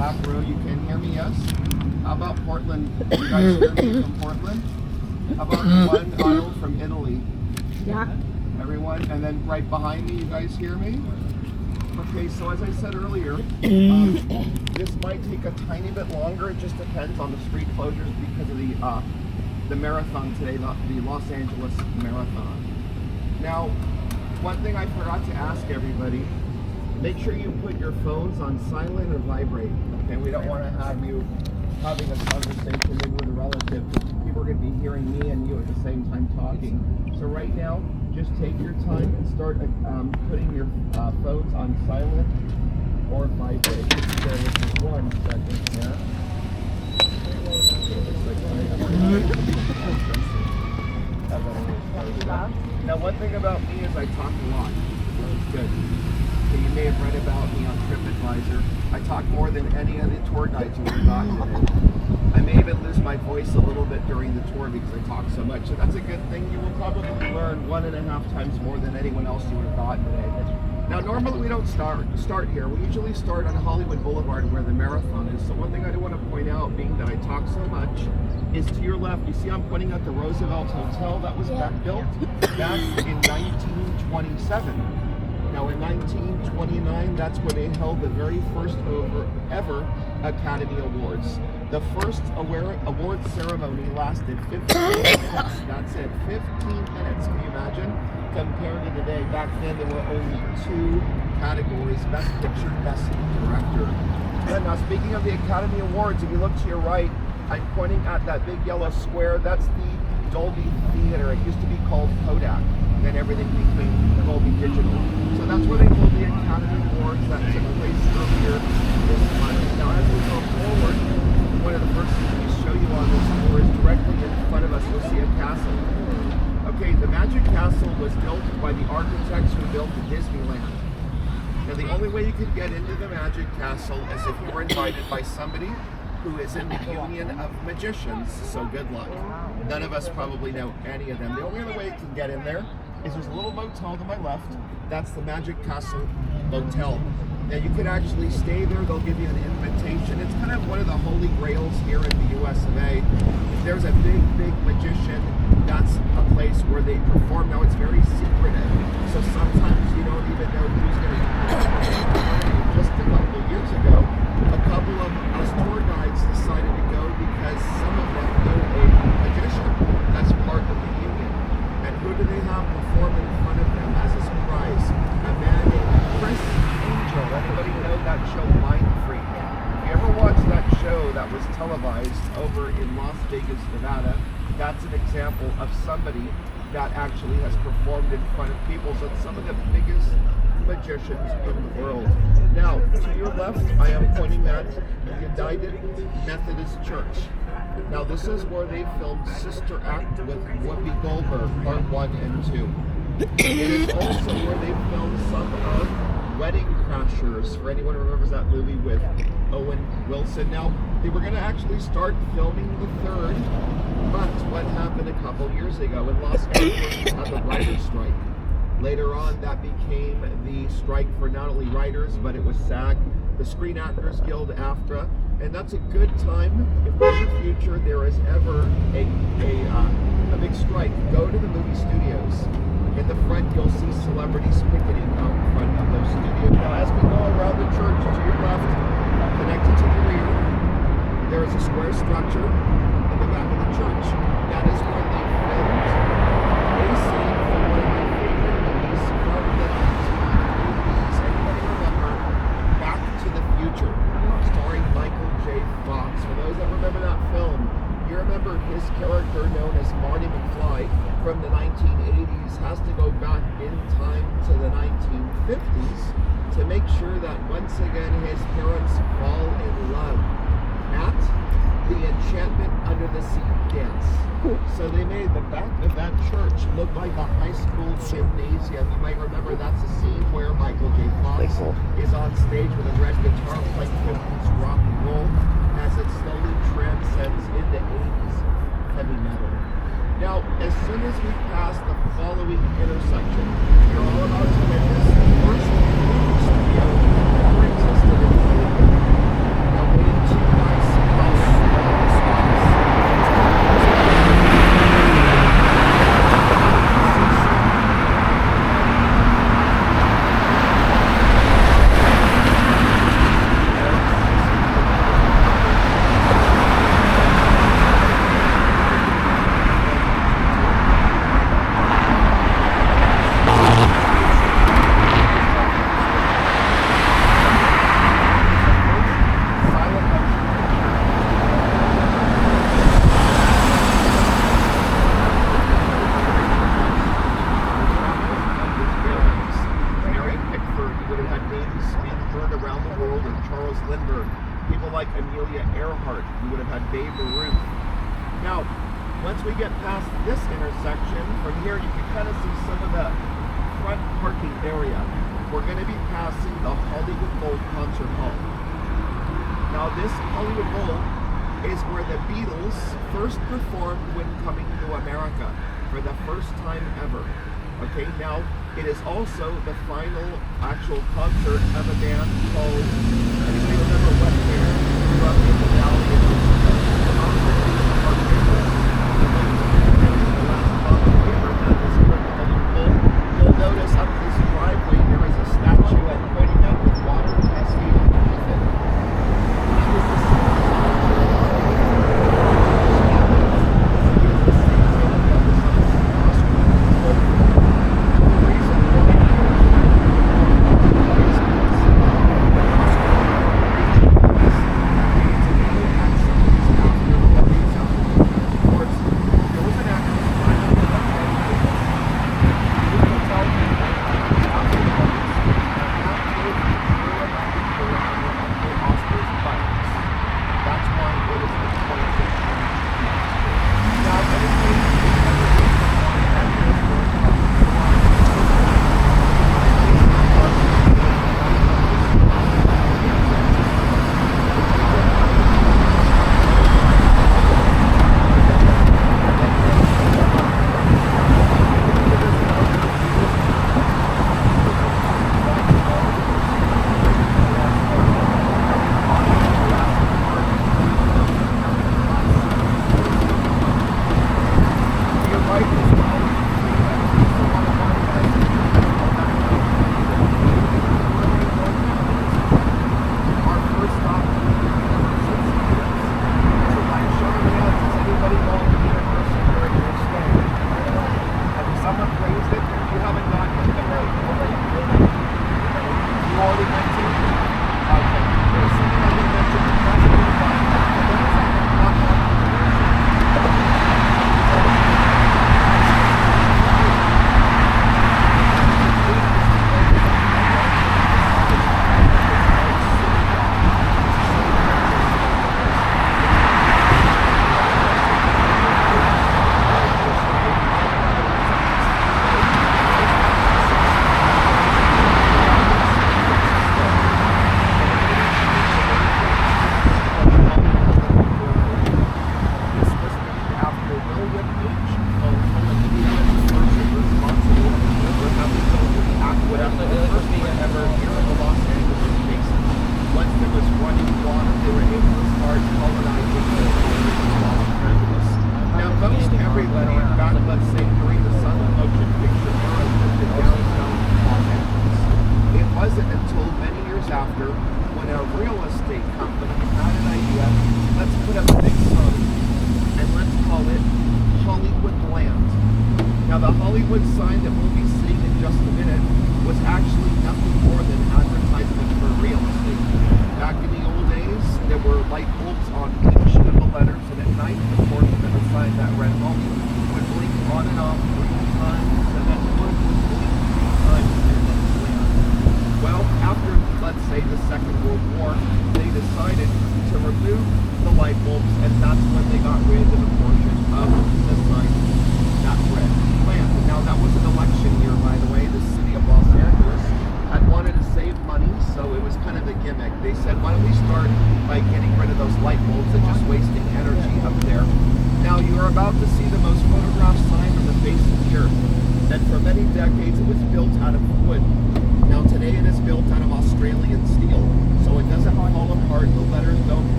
back row, you can hear me, yes? How about Portland? You guys hear me from Portland? How about one aisle from Italy? Yeah. Everyone? And then right behind me, you guys hear me? Okay, so as I said earlier, this might take a tiny bit longer. It just depends on the street closures because of the marathon today, the Los Angeles Marathon. Now, one thing I forgot to ask everybody, make sure you put your phones on silent or vibrate. Okay, we don't want to have you having a conversation maybe with a relative. People are going to be hearing me and you at the same time talking. So right now, just take your time and start putting your phones on silent or vibrate. Just bear with me 1 second here. Now, one thing about me is I talk a lot. It's good. So you may have read about me on TripAdvisor. I talk more than any of the tour guides you would have gotten today. I may even lose my voice a little bit during the tour because I talk so much. So that's a good thing. You will probably learn 1.5 times more than anyone else you would have gotten today. Now, normally we don't start here. We usually start on Hollywood Boulevard where the marathon is. So one thing I do want to point out, being that I talk so much, is to your left. You see I'm pointing at the Roosevelt Hotel that was built back in 1927. Now in 1929, that's where they held the very first ever Academy Awards. The first award ceremony lasted 15 minutes. That's it, 15 minutes. Can you imagine? Compared to today, back then there were only 2 categories: Best Picture, Best Director. And now speaking of the Academy Awards, if you look to your right, I'm pointing at that big yellow square. That's the Dolby Theater. It used to be called Kodak. Then everything became Dolby Digital. So that's where they hold the Academy Awards that took place earlier this month. Now as we go forward, one of the first things we show you on this tour is directly in front of us, you'll see a castle. Okay, the Magic Castle was built by the architects who built the Disneyland. Now the only way you could get into the Magic Castle is if you were invited by somebody who is in the Union of Magicians, so good luck. None of us probably know any of them. The only other way you can get in there is there's a little motel to my left. That's the Magic Castle Motel. Now you could actually stay there. They'll give you an invitation. It's kind of one of the holy grails here in the US of A. There's a big magician. That's a place where they perform. Now it's very secretive, so sometimes you don't even know who's going to be. Just a couple of years ago, a couple of us tour guides decided to go because some of them knew a magician that's part of the union. And who do they have perform in front of them as a surprise? A man named Chris Angel. Everybody know that show Mind Freak? If you ever watched that show that was televised over in Las Vegas, Nevada, that's an example of somebody that actually has performed in front of people. So it's some of the biggest magicians in the world. Now, to your left, I am pointing at the United Methodist Church. Now, this is where they filmed Sister Act with Whoopi Goldberg, Part 1 and 2. It is also where they filmed some of Wedding Crashers, for anyone who remembers that movie with Owen Wilson. Now, they were going to actually start filming the 3rd, but what happened a couple years ago in Los Angeles had the writer's strike. Later on, that became the strike for not only writers, but it was SAG, the Screen Actors Guild, AFTRA, and that's a good time. If in the future there is ever a big strike, go to the movie studios. In the front, you'll see celebrities picketing out in front of those studios. Now, as we go around the church, to your left, connected to the rear, there is a square structure in the back of the church. That is where they filmed a scene from one of my favorite movies from the 1980s. Anybody remember Back to the Future, starring Michael J. Fox? For those that remember that film, you remember his character known as Marty McFly from the 1980s has to go back in time to the 1950s to make sure that once again his parents fall in love at the Enchantment Under the Sea dance. So they made the back of that church look like a high school gymnasium. You might remember that's a scene where Michael J. Fox is on stage with a red guitar playing 50s rock and roll as it slowly transcends into 80s heavy metal. Now, as soon as we pass the following intersection, you're all about to witness the first movie studio that ever existed in Hollywood. Now, around the world, or Charles Lindbergh, people like Amelia Earhart. You would have had Babe Ruth. Now, once we get past this intersection, from here you can kind of see some of the front parking area. We're going to be passing the Hollywood Bowl Concert Hall. Now, this Hollywood Bowl is where the Beatles first performed when coming to America for the first time ever. Okay, now it is also the final actual concert of a band called, anybody remember what band grew up in the valley of the concert is our favorite. The last concert we ever had was here at the Hollywood Bowl. You'll notice up this driveway there is a statuette pointing out with water cascading beneath it. That was the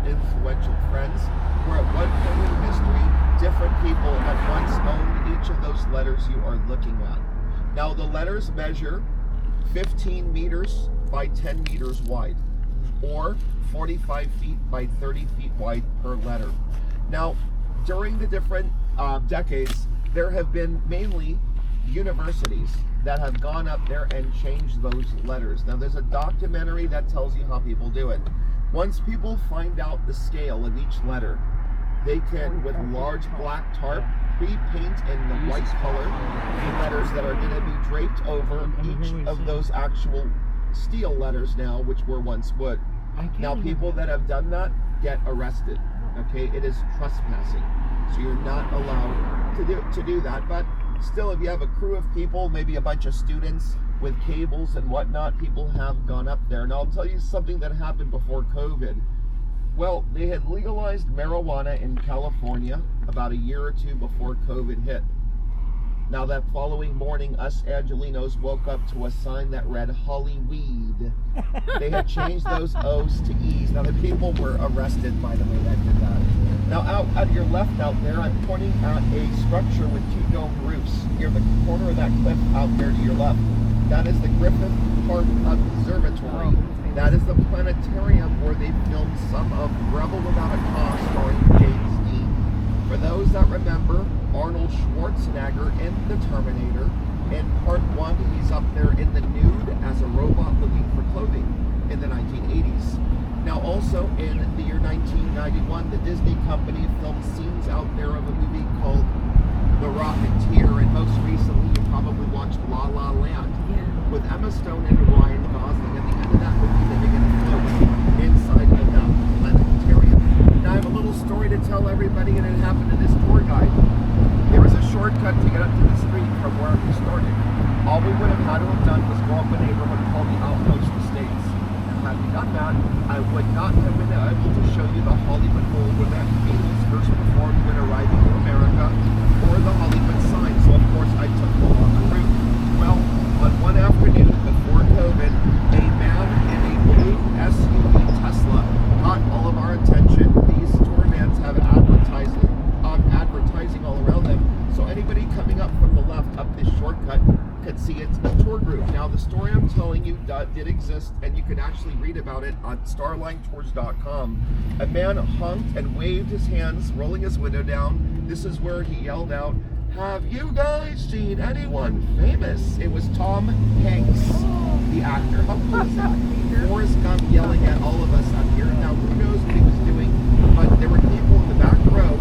influential friends, where at one point in history, different people at once owned each of those letters you are looking at. Now, the letters measure 15 meters by 10 meters wide. or 45 feet by 30 feet wide per letter. Now, during the different decades, there have been mainly universities that have gone up there and changed those letters. Now, there's a documentary that tells you how people do it. Once people find out the scale of each letter, they can, with large black tarp, pre-paint in the white color the letters that are going to be draped over each of those actual steel letters now, which were once wood. Now, people that have done that get arrested. Okay, it is trespassing, so you're not allowed to do that. But still, if you have a crew of people, maybe a bunch of students with cables and whatnot, people have gone up there. And I'll tell you something that happened before COVID. Well, they had legalized marijuana in California about a year or two before COVID hit. Now, that following morning, us Angelinos woke up to a sign that read Hollyweed. They had changed those O's to E's. Now, the people were arrested, by the way, that did that. Now, out at your left out there, I'm pointing at a structure with 2 dome roofs near the corner of that cliff out there to your left. That is the Griffith Park Observatory. That is the planetarium where they filmed some of Rebel Without a Cause starring James Dean. For those that remember, Arnold Schwarzenegger in The Terminator. In part 1, he's up there in the nude as a robot looking for clothing in the 1980s. Now, also in the year 1991, the Disney company filmed scenes out there of a movie called The Rocketeer, and most recently you probably watched La La Land with Emma Stone and Ryan Gosling. At the end of that movie, they begin to float inside of that planetarium. Now, I have a little story to tell everybody, and it happened to this tour guide. There was a shortcut to get up to the street from where we started. All we would have had to have done was go up a neighborhood called the Outpost Estates. And had we done that, I would not have been able to show you the Hollywood Bowl where that Beatles first performed when arriving in America, or the Hollywood sign. So, of course, I took the longer route. Well, on one afternoon before COVID, a man in a blue SUV Tesla got all of our attention. These tour vans have advertising all around them, so anybody coming up from the left up this shortcut could see it's a tour group. Now, the story I'm telling you did exist, and you can actually read about it on starlinetours.com. A man honked and waved his hands, rolling his window down. This is where he yelled out, "Have you guys seen anyone famous?" It was Tom Hanks, the actor. How cool is that? Forrest Gump yelling at all of us up here. Now, who knows what he was doing, but there were people in the back row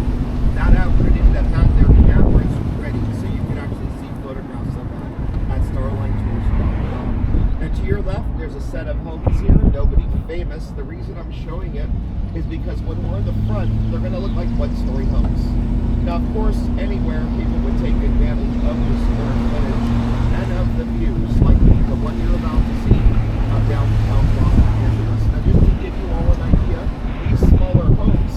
that afternoon that had their cameras ready, so you can actually see photographs of that at starlinetours.com. And to your left, there's a set of homes here, nobody famous. The reason I'm showing it is because when we're in the front, they're going to look like one-story homes. Now, of course, anywhere people would take advantage of the square footage and of the views, like the one you're about to see downtown Los Angeles. Now, just to give you all an idea, these smaller homes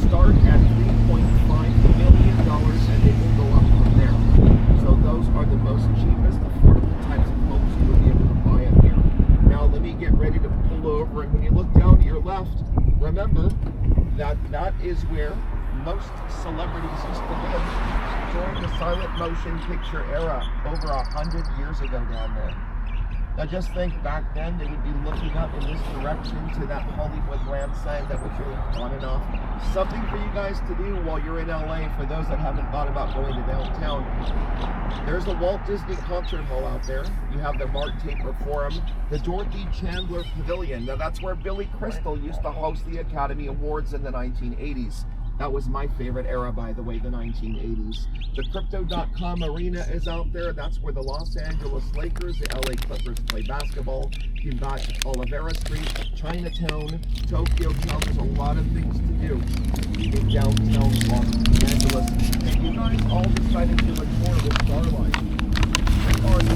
start at $3.5 million and they will go up from there. So those are the most cheapest, affordable types of homes you will be able to buy up here. Now, let me get ready to pull over, and when you look down to your left, remember that that is where most celebrities used to live during the silent motion picture era over 100 years ago down there. Now, just think, back then they would be looking up in this direction to that Hollywood land sign that was really on and off. Something for you guys to do while you're in LA, for those that haven't thought about going to downtown. There's the Walt Disney Concert Hall out there. You have the Mark Taper Forum, the Dorothy Chandler Pavilion. Now, that's where Billy Crystal used to host the Academy Awards in the 1980s. That was my favorite era, by the way, the 1980s. The Crypto.com Arena is out there. That's where the Los Angeles Lakers, the LA Clippers play basketball. You've got Olivera Street, Chinatown, Tokyo Town. There's a lot of things to do in downtown Los Angeles. And you guys all decided to do a tour with Starline. We are the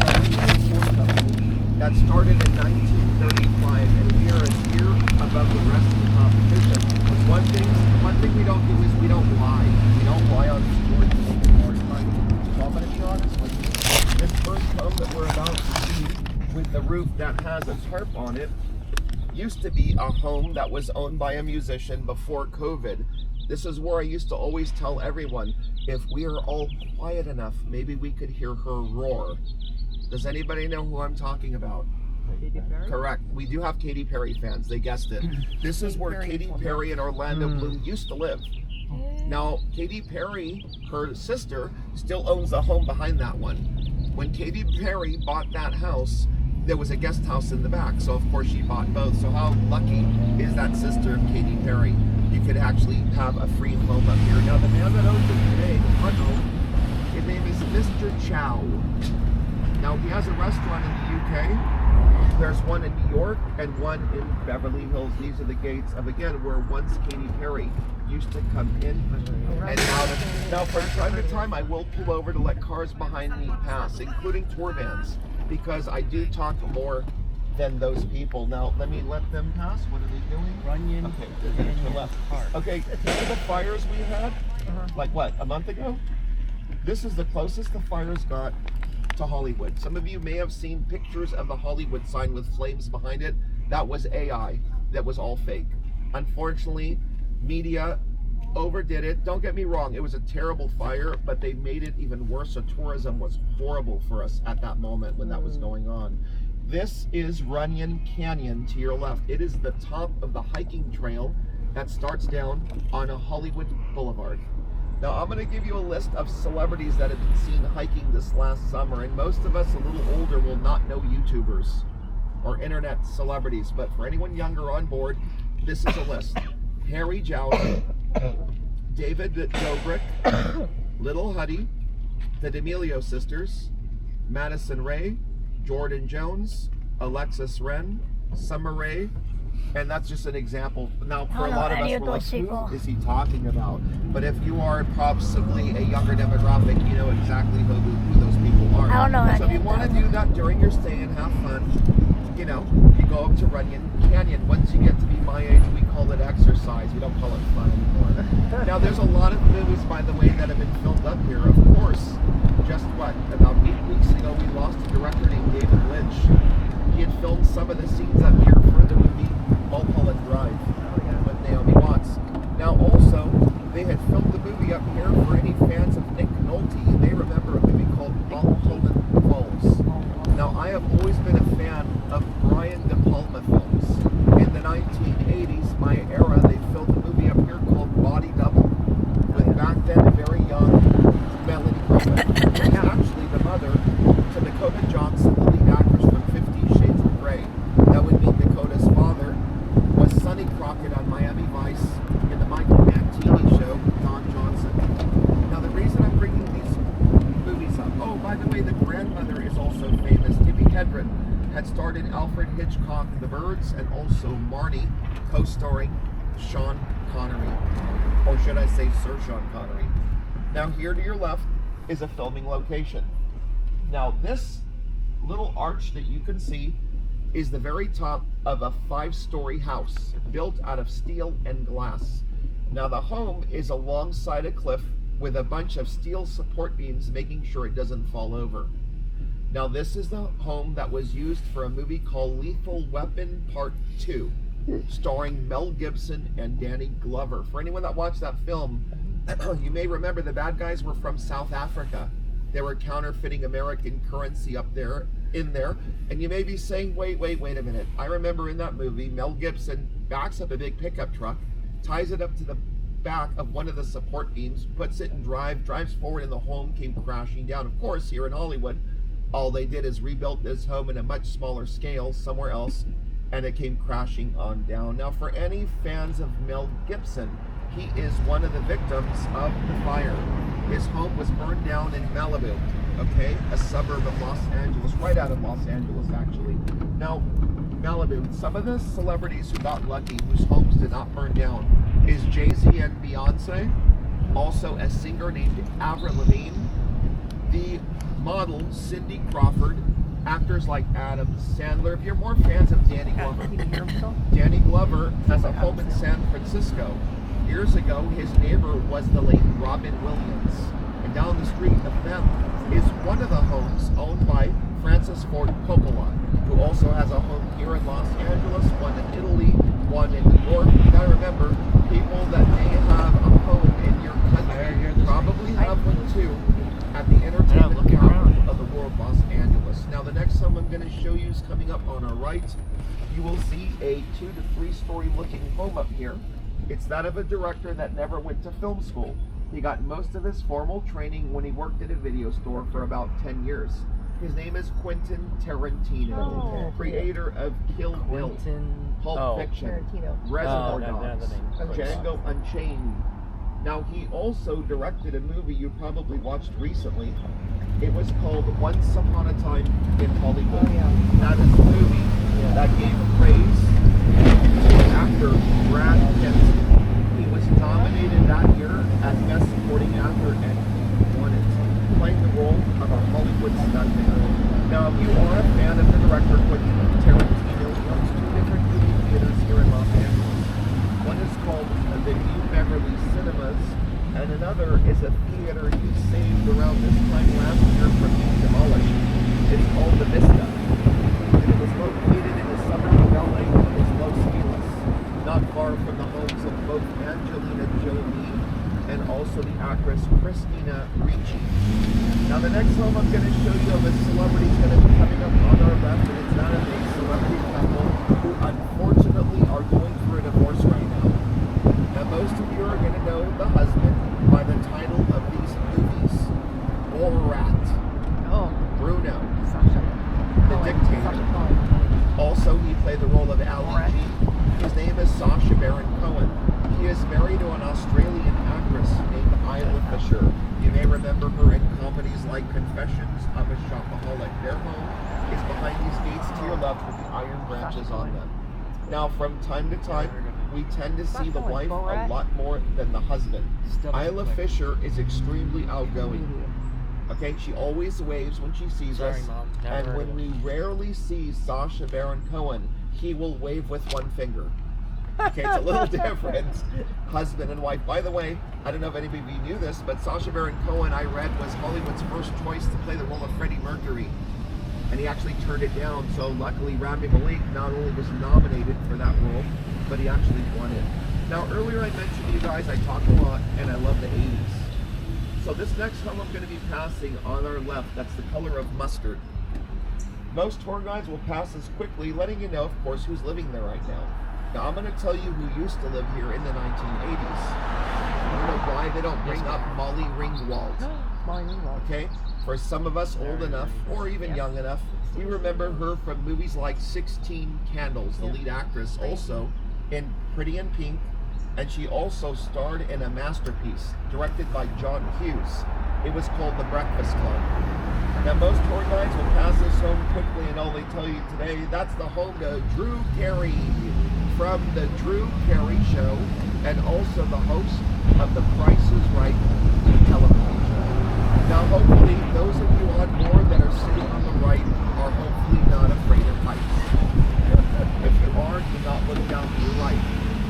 tour company that started in 1935, and we are a year above the rest of the competition. One thing we don't do is we don't lie. We don't lie on the story. So I'm going to be honest with you. This first home that we're about to see, with the roof that has a tarp on it, used to be a home that was owned by a musician before COVID. This is where I used to always tell everyone, if we are all quiet enough, maybe we could hear her roar. Does anybody know who I'm talking about? Katy Perry? Correct. We do have Katy Perry fans. They guessed it. This is where Katy Perry and Orlando Bloom used to live. Now, Katy Perry, her sister, still owns the home behind that one. When Katy Perry bought that house, there was a guest house in the back. So, of course, she bought both. So how lucky is that sister of Katy Perry? You could actually have a free home up here. Now, the man that owns it today, his name is Mr. Chow. Now, he has a restaurant in the UK. There's one in New York and one in Beverly Hills. These are the gates of, again, where once Katy Perry used to come in and out of. Now, from time to time, I will pull over to let cars behind me pass, including tour vans, because I do talk more than those people. Now, let me let them pass. What are they doing? Runyon. Okay, they're going to the left. Okay, remember the fires we had? Like what, a month ago? This is the closest the fires got to Hollywood. Some of you may have seen pictures of the Hollywood sign with flames behind it. That was AI. That was all fake. Unfortunately, media overdid it. Don't get me wrong, it was a terrible fire, but they made it even worse. So tourism was horrible for us at that moment when that was going on. This is Runyon Canyon to your left. It is the top of the hiking trail that starts down on a Hollywood Boulevard. Now, I'm going to give you a list of celebrities that have been seen hiking this last summer, and most of us a little older will not know YouTubers or internet celebrities, but for anyone younger on board, this is a list. Harry Jowsey, David Dobrik, Little Huddy, the D'Amelio sisters, Madison Rae, Jordan Jones, Alexis Wren, Summer Rae, and that's just an example. Now, for a lot of us, we're like, who is he talking about? But if you are possibly a younger demographic, you know exactly who those people are. I don't know. So if you want to do that during your stay and have fun, you know, you go up to Runyon Canyon. Once you get to be my age, we call it exercise. We don't call it fun anymore. Now, there's a lot of movies, by the way, that have been filmed up here. Of course, just what, about 8 weeks ago, we lost a director named David Lynch. He had filmed some of the scenes up here for the movie Mulholland Drive with Naomi Watts. Now, also, they had filmed the movie up here for any fans of Nick Nolte. You may remember a movie called Mulholland Falls. Now, I have always been a fan of Brian De Palma films. In the 1980s, my era, they filmed a movie up here called Body Double, with back then a very young Melanie Griffith, who's actually the mother to Dakota Johnson, the lead actress from 50 Shades of Grey. That would mean Dakota's father was Sonny Crockett on Miami Vice in the Michael Mantini show, Don Johnson. Now, the reason I'm bringing these movies up, oh, by the way, the grandmother is also famous. Tippi Hedren had starred in Alfred Hitchcock, The Birds, and also Marnie, co-starring Sean Connery, or should I say Sir Sean Connery. Now, here to your left is a filming location. Now, this little arch that you can see is the very top of a 5-story house built out of steel and glass. Now, the home is alongside a cliff with a bunch of steel support beams making sure it doesn't fall over. Now, this is the home that was used for a movie called Lethal Weapon Part 2, starring Mel Gibson and Danny Glover. For anyone that watched that film, you may remember the bad guys were from South Africa. They were counterfeiting American currency up there, in there. And you may be saying, wait a minute. I remember in that movie, Mel Gibson backs up a big pickup truck, ties it up to the back of one of the support beams, puts it in drives forward, and the home came crashing down. Of course, here in Hollywood, all they did is rebuilt this home in a much smaller scale somewhere else, and it came crashing on down. Now, for any fans of Mel Gibson, he is one of the victims of the fire. His home was burned down in Malibu, okay? A suburb of Los Angeles, right out of Los Angeles, actually. Now, Malibu, some of the celebrities who got lucky, whose homes did not burn down, is Jay-Z and Beyonce, also a singer named Avril Lavigne, the model Cindy Crawford, actors like Adam Sandler. If you're more fans of Danny Glover, Danny Glover has a home in San Francisco. Years ago, his neighbor was the late Robin Williams. And down the street of them is one of the homes owned by Francis Ford Coppola, who also has a home here in Los Angeles, one in Italy, one in New York. You gotta remember, people that may have a home in your country probably have one too at the entertainment capital of the world, Los Angeles. Now, the next home I'm going to show you is coming up on our right. right, you will see a 2 to 3 story looking home up here. It's that of a director that never went to film school. He got most of his formal training when he worked at a video store for about 10 years. His name is Quentin Tarantino, creator of Kill Bill, Pulp Fiction, Reservoir Dogs, Django Unchained. Now, he also directed a movie you probably watched recently. It was called Once Upon a Time in Hollywood. That is the movie that gave praise to actor Brad Pitt. He was nominated that year as Best Supporting Actor and he won it, playing the role of a Hollywood stuntman. Now, if you are a fan of the director Quentin Tarantino, he owns 2 different movie theaters here in Los Angeles. One is called the New Beverly Cinemas, and another is a theater he saved around this time last year from being demolished. It's called the Vista, and it was located in the suburb of Bel Air. It's Los Feliz, not far from the homes of both Angelina Jolie and also the actress Christina Ricci. Now, the next home I'm going to show you of a celebrity is going to be coming up on our left, and it's that of a celebrity couple who unfortunately are going through a divorce right now. Now, most of you are going to know the husband by the title of these movies, Borat, Bruno, the dictator. Also, he played the role of Ali G. His name is Sacha Baron Cohen. He is married to an Australian actress named Isla Fisher. You may remember her in comedies like Confessions of a Shopaholic. Their home is behind these gates to your left with the iron branches on them. Now, from time to time, we tend to see the wife a lot more than the husband. Isla Fisher is extremely outgoing. Okay, she always waves when she sees us. And when we rarely see Sacha Baron Cohen, he will wave with one finger. Okay, it's a little different. Husband and wife. By the way, I don't know if anybody of you knew this, but Sacha Baron Cohen, I read, was Hollywood's first choice to play the role of Freddie Mercury. And he actually turned it down, so luckily Rami Malek not only was nominated for that role, but he actually won it. Now, earlier I mentioned to you guys I talk a lot, and I love the 80s. So this next home I'm going to be passing on our left, that's the color of mustard. Most tour guides will pass this quickly, letting you know, of course, who's living there right now. Now, I'm going to tell you who used to live here in the 1980s. I don't know why they don't bring up Molly Ringwald. Okay? For some of us old enough, or even young enough, we remember her from movies like 16 Candles, the lead actress, also in Pretty in Pink, and she also starred in a masterpiece directed by John Hughes. It was called The Breakfast Club. Now, most tour guides will pass this home quickly, and all they tell you today, that's the home to Drew Carey from The Drew Carey Show, and also the host of The Price is Right television show. Now, hopefully, those of you on board that are sitting on the right are hopefully not afraid of heights. If you are, do not look down to your right.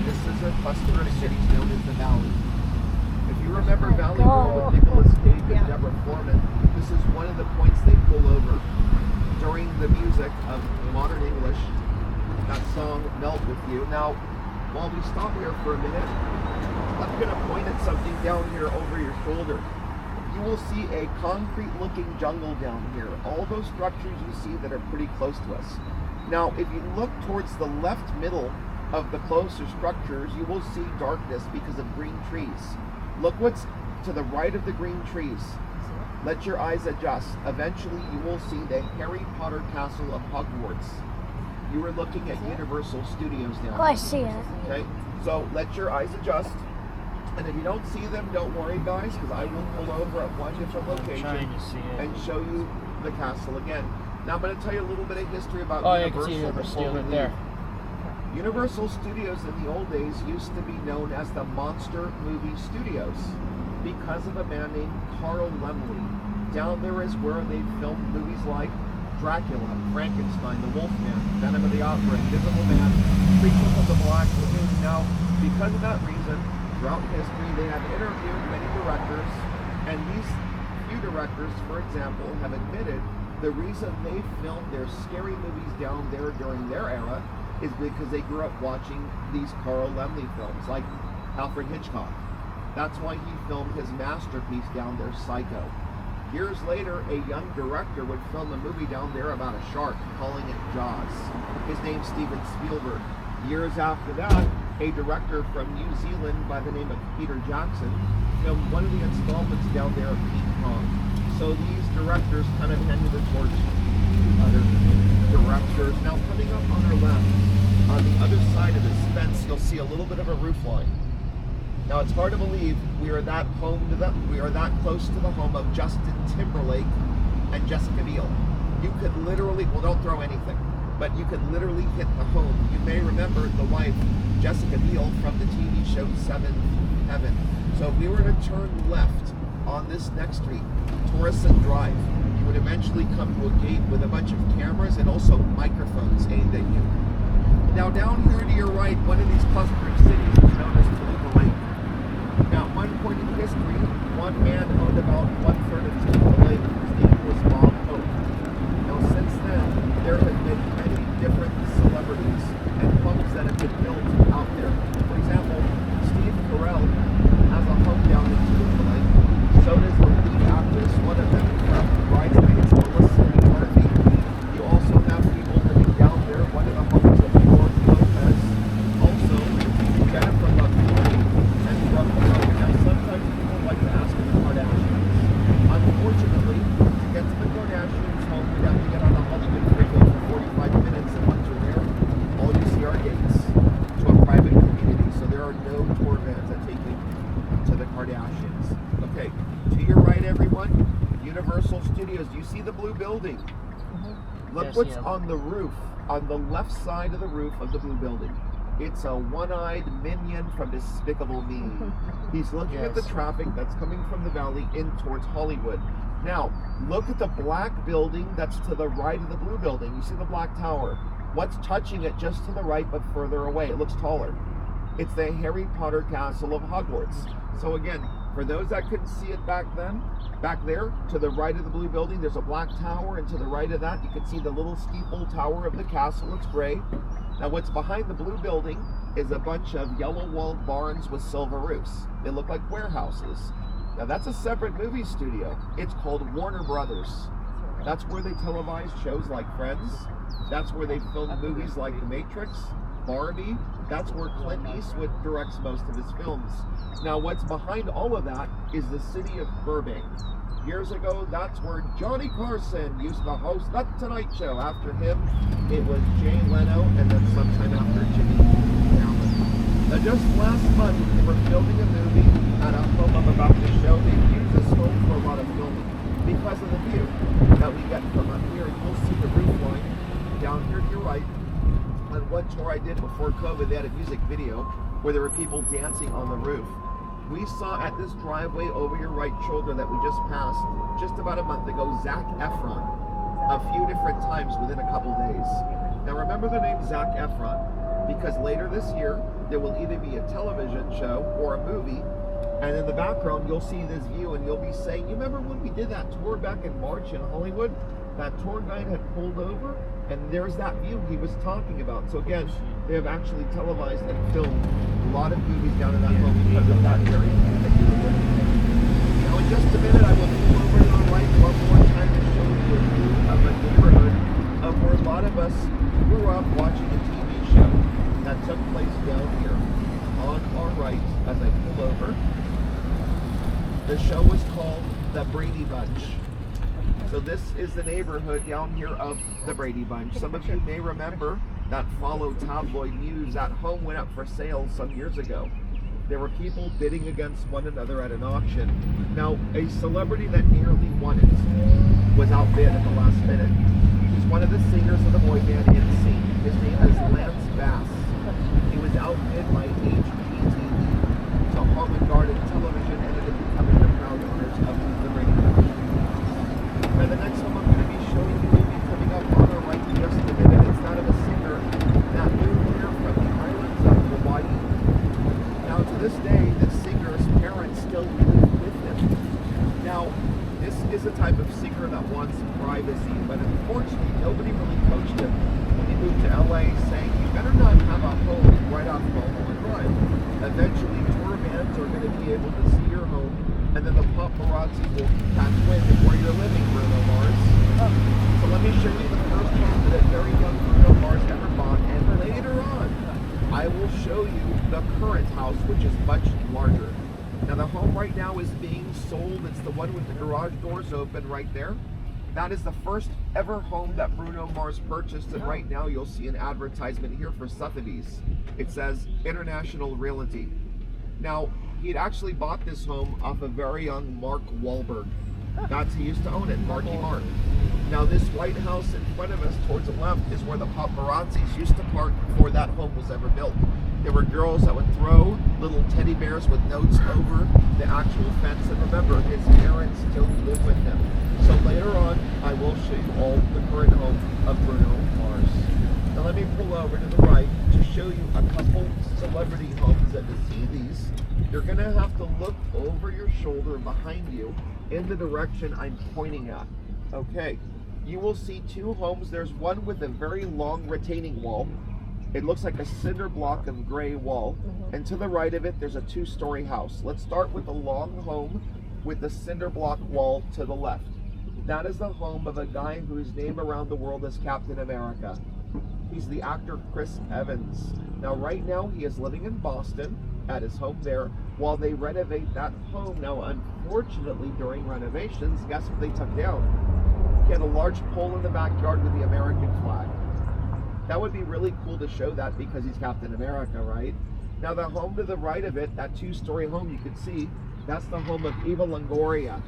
This is a cluster of cities known as the Valley. If you remember Valley Girl with Nicolas Cage and Deborah Foreman, this is one of the points they pull over during the music of modern English, that song Melt With You. Now, while we stop here for a minute, I'm going to point at something down here over your shoulder. You will see a concrete-looking jungle down here. All those structures you see that are pretty close to us. Now, if you look towards the left middle of the closer structures, you will see darkness because of green trees. Look what's to the right of the green trees. Let your eyes adjust. Eventually, you will see the Harry Potter Castle of Hogwarts. You are looking at Universal Studios now. Oh, I see it. Okay, so let your eyes adjust. And if you don't see them, don't worry, guys, because I will pull over at one different location and show you the castle again. Now, I'm going to tell you a little bit of history about Universal before we leave. Universal Studios in the old days used to be known as the Monster Movie Studios because of a man named Carl Laemmle. Down there is where they filmed movies like Dracula, Frankenstein, The Wolfman, Phantom of the Opera, Invisible Man, Creatures of the Black Lagoon. Now, because of that reason, throughout history, they have interviewed many directors, and these few directors, for example, have admitted the reason they filmed their scary movies down there during their era is because they grew up watching these Carl Laemmle films, like Alfred Hitchcock. That's why he filmed his masterpiece down there, Psycho. Years later, a young director would film a movie down there about a shark, calling it Jaws. His name's Steven Spielberg. Years after that, a director from New Zealand by the name of Peter Jackson filmed one of the installments down there of King Kong. So these directors kind of handed the torch to other directors. Now coming up on our left, on the other side of this fence, you'll see a little bit of a roof line. Now it's hard to believe we are that close to the home of Justin Timberlake and Jessica Biel. You could literally, well, don't throw anything, but you could literally hit the home. You may remember the wife, Jessica Biel, from the TV show Seventh Heaven. So if we were to turn left on this next street, Torrison Drive, you would eventually come to a gate with a bunch of cameras and also microphones aimed at you. Now down here to your right, one of these clustering cities is known as Toluca Lake. Now at one point in history, one man owned about 1/3 of Toluca Lake. His name was Bob Hope. Now since then, there have been many different celebrities and homes that have been built out there. For example, Steve Carell has a home down in Toluca Lake. So does the lead actress, one of them from Bridesmaids, Melissa Murphy. You also have people living down there. One of the homes of George Lopez. Also, Jennifer Love and Brooke Logan. Now sometimes people like to ask the Kardashians. Unfortunately, to get to the Kardashians' home, we have to get on the Hollywood freeway for 45 minutes, and once you're there, all you see are gates to a private community. So there are no tour vans that take you to the Kardashians. Okay, to your right, everyone, Universal Studios. Do you see the blue building? Mm-hmm. Look what's on the roof, on the left side of the roof of the blue building. It's a one-eyed minion from Despicable Me. He's looking at the traffic that's coming from the valley in towards Hollywood. Now, look at the black building that's to the right of the blue building. You see the black tower. What's touching it just to the right but further away? It looks taller. It's the Harry Potter Castle of Hogwarts. So again, for those that couldn't see it back then, back there to the right of the blue building, there's a black tower, and to the right of that, you can see the little steeple tower of the castle. It's gray. Now what's behind the blue building is a bunch of yellow-walled barns with silver roofs. They look like warehouses. Now that's a separate movie studio. It's called Warner Brothers. That's where they televise shows like Friends. That's where they film movies like The Matrix, Barbie. That's where Clint Eastwood directs most of his films. Now what's behind all of that is the city of Burbank. Years ago, that's where Johnny Carson used to host The Tonight Show. After him, it was Jay Leno, and then sometime after Jimmy Fallon. Now just last month, they were filming a movie at a home I'm about to show. They use this home for a lot of filming because of the view that we get from up here. You'll see the roof line down here to your right. On one tour I did before COVID, they had a music video where there were people dancing on the roof. We saw at this driveway over your right shoulder that we just passed just about a month ago, Zac Efron, a few different times within a couple days. Now remember the name Zac Efron, because later this year, there will either be a television show or a movie, and in the background, you'll see this view and you'll be saying, you remember when we did that tour back in March in Hollywood? That tour guide had pulled over, and there's that view he was talking about. So again, they have actually televised and filmed a lot of movies down in that home because of that area that you were living in. Now in just a minute, I will pull over to the right one more time to show you a view of a neighborhood of where a lot of us grew up watching a TV show that took place down here. On our right, as I pull over, the show was called The Brady Bunch. So this is the neighborhood down here of the Brady Bunch. Some of you may remember that Follow tabloid news. That home went up for sale some years ago. There were people bidding against one another at an auction. Now, a celebrity that nearly won it was outbid at the last minute. He's one of the singers of the boy band NSYNC. His name is Lance Bass. He was outbid by HGTV. So Home and Garden Television ended up becoming the proud owners of the Brady Bunch. And the next one I'm going to be showing you will be coming up on our right in just a minute. It's that of a singer that moved here from the islands of Hawaii. Now to this day, this singer's parents still live with him. Now, this is a type of singer that wants privacy, but unfortunately nobody really coached him when he moved to LA, saying you better not have a home right off Mulholland Drive. Eventually tour vans are going to be able to see your home, and then the paparazzi will catch wind of where you're living, Bruno Mars. So let me show you the first home that a very young Bruno Mars ever bought, and later on, I will show you the current house, which is much larger. Now the home right now is being sold. It's the one with the garage doors open right there. That is the first ever home that Bruno Mars purchased, and right now you'll see an advertisement here for Sotheby's. It says International Realty. Now, he'd actually bought this home off a very young Mark Wahlberg. He used to own it, Marky Mark. Now this White House in front of us towards the left is where the paparazzis used to park before that home was ever built. There were girls that would throw little teddy bears with notes over the actual fence, and remember, his parents still live with him. So later on, I will show you all the current home of Bruno Mars. Now let me pull over to the right to show you a couple celebrity homes, and to see these, you're gonna have to look over your shoulder behind you in the direction I'm pointing at. Okay, you will see two homes. There's one with a very long retaining wall. It looks like a cinder block of gray wall. And to the right of it, there's a two-story house. Let's start with the long home with the cinder block wall to the left. That is the home of a guy whose name around the world is Captain America. He's the actor Chris Evans. Now right now he is living in Boston at his home there while they renovate that home. Now unfortunately during renovations, guess what they took down? He had a large pole in the backyard with the American flag. That would be really cool to show that because he's Captain America, right? Now the home to the right of it, that two-story home you can see, that's the home of Eva Longoria.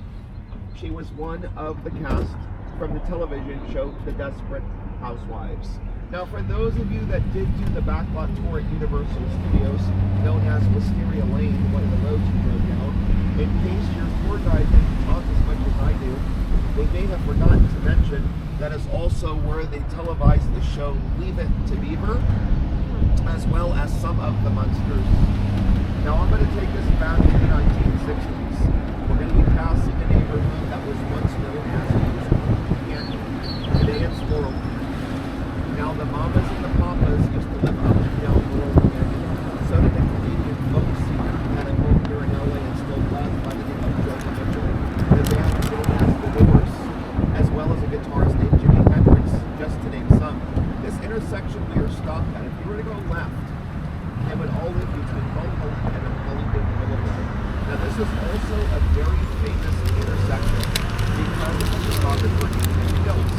She was one of the cast from the television show The Desperate Housewives. Now for those of you that did do the backlot tour at Universal Studios, known as Wisteria Lane, one of the roads you go down, in case your tour guide didn't talk as much as I do, they may have forgotten to mention that is also where they televised the show Leave It to Beaver, as well as some of the Munsters. Now I'm going to take us back to the 1960s. We're going to be passing a neighborhood that was once known as Runyon Canyon. Today it's Laurel Canyon. Now the mamas and the papas used to live up and down Laurel Canyon. So did the Canadian folk singer who had a home here in LA and still loved by the name of Joe Mitchell. The band known as The Doors, as well as a guitarist named Jimi Hendrix, just to name some. This intersection we are stopped at, if you were to go left, it would all live between Mulholland and Hollywood Boulevard. Now this is also a very famous intersection because of the photographer Henry Hills.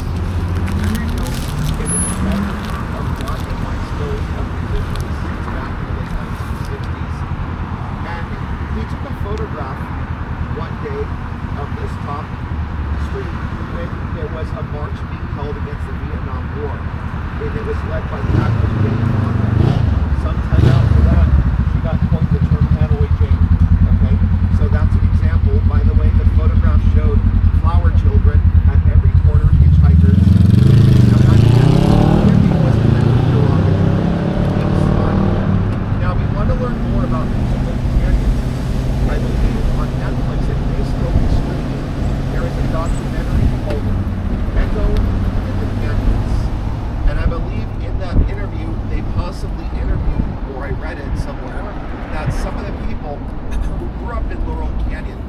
Henry Hills is a treasure of black and white stills of musicians back in the 1960s. And he took a photograph one day of this top street when there was a march being held against the Vietnam War. And it was led by the actress Jane Fonda. Sometime after that, she got coined the term Hanoi Jane. Okay, so that's an example. By the way, the photograph showed flower children at every corner, hitchhikers. Now back then, hippie wasn't meant to be derogatory. It was fun. Now we want to learn more about musical canyons. I believe on Netflix it may still be streaming. There is a documentary called Echo in the Canyons. And I believe in that interview, they possibly interviewed, or I read it somewhere, that some of the people who grew up in Laurel Canyon,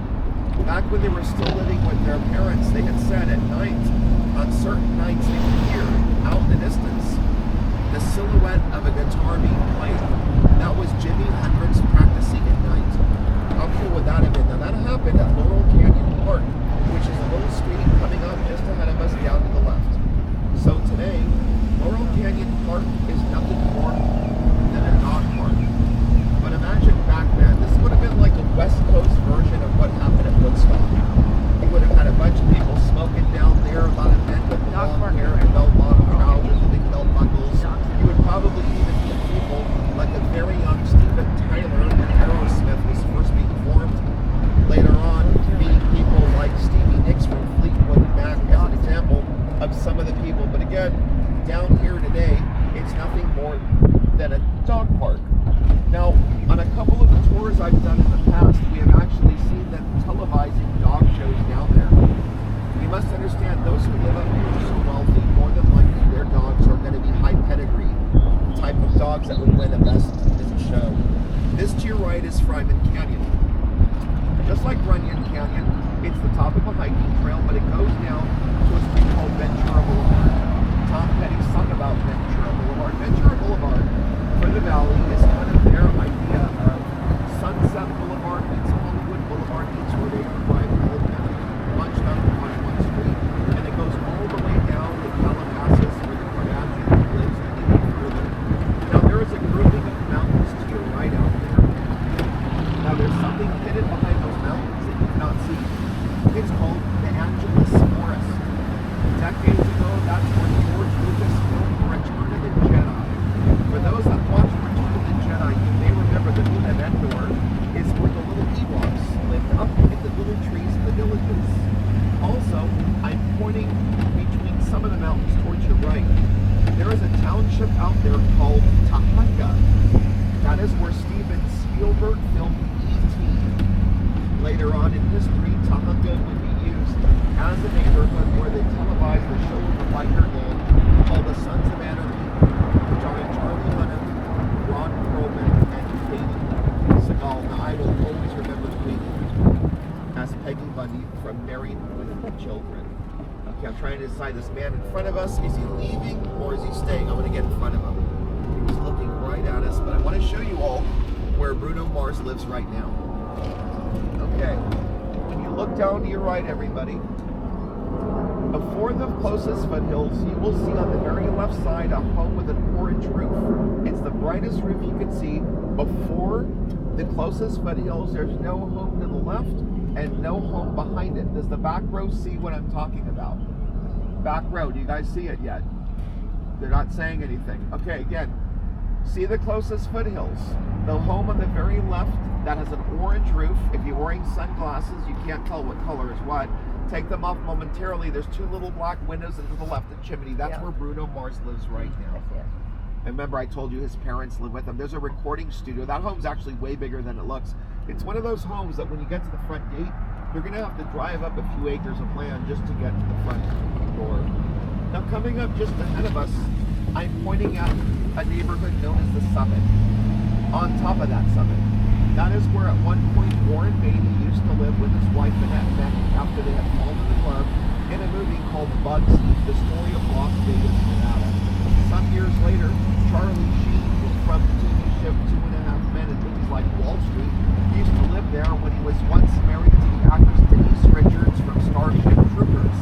back when they were still living with their parents, they had said at night, on certain nights, they could hear out in the distance the silhouette of a guitar being played. That was Jimi Hendrix practicing at night. How cool would that have been? Now that happened at Laurel Canyon Park, which is a little street coming up just ahead of us down to the left. So today, Laurel Canyon Park is nothing more than a dog park. But imagine back then, this would have been like a West Coast version of what happened at Woodstock. You would have had a bunch of people smoking down there, a lot of men with long hair and bell-bottom trousers and big belt buckles. You would probably even meet people like a very young Steven Tyler when Aerosmith was first being formed. Later on, meeting people like Stevie Nicks from Fleetwood Mac as an example of some of the people. But again, down here today, it's nothing more than a dog park. Now, on a couple of the tours I've done in the past, we have actually seen them televising dog shows down there. You must understand, those who live up here are so wealthy, more than likely their dogs are going to be high pedigree, type of dogs that would win a best in the show. This to your right is Runyon Canyon. Just like Runyon Canyon, It's the top of a hiking trail, but it goes down to a street called Ventura Boulevard. Tom Petty sung about Ventura Boulevard. Ventura Boulevard for the Valley is kind of their idea of Sunset Boulevard meets Hollywood Boulevard meets Rodeo Drive, all kind of bunched up on one street, and it goes all the way down to Calabasas where the Kardashians lives and even further. Now there is a grouping of mountains to your right out there. Now there's something hidden behind those mountains that you cannot see. It's called the Angeles Forest. Decades ago, that's where George Lucas filmed Return of the Jedi. For those that watched Return of the Jedi, you may remember the moon of Endor is where the little Ewoks lived up in the little trees in the villages. Also, I'm pointing between some of the mountains towards your right. There is a township out there called Tahunga. That is where Steven Spielberg filmed E.T. Later on in history, Tahunga would be used as a neighborhood where they televised the show of the biker gang called The Sons of Anarchy, starring Charlie Hunnam, Ron Perlman, and Katy Seagal. Now, I will always remember Katy as Peggy Bundy from Married with Children. Okay, I'm trying to decide this man in front of us. Is he leaving or is he staying? I'm going to get in front of him. He's looking right at us, but I want to show you all where Bruno Mars lives right now. Okay, when you look down to your right, everybody, before the closest foothills, you will see on the very left side a home with an orange roof. It's the brightest roof you can see. Before the closest foothills, there's no home to the left and no home behind it. Does the back row see what I'm talking about? Back row, do you guys see it yet? They're not saying anything. Okay, again, see the closest foothills. The home on the very left that has an orange roof. If you're wearing sunglasses, you can't tell what color is what. Take them off momentarily. There's two little black windows, and to the left, the chimney. That's where Bruno Mars lives right now. And remember, I told you his parents live with him. There's a recording studio. That home's actually way bigger than it looks. It's one of those homes that when you get to the front gate, you're going to have to drive up a few acres of land just to get to the front door. Now, coming up just ahead of us, I'm pointing at a neighborhood known as the Summit. On top of that summit, that is where at one point Warren Beatty used to live with his wife Annette Beck after they had fallen in love in a movie called Bugsy, the story of Las Vegas, Nevada. Some years later, Charlie Sheen from the TV show 2.5 Men and movies like Wall Street used to live there when he was once married to the actress Denise Richards from Starship Troopers.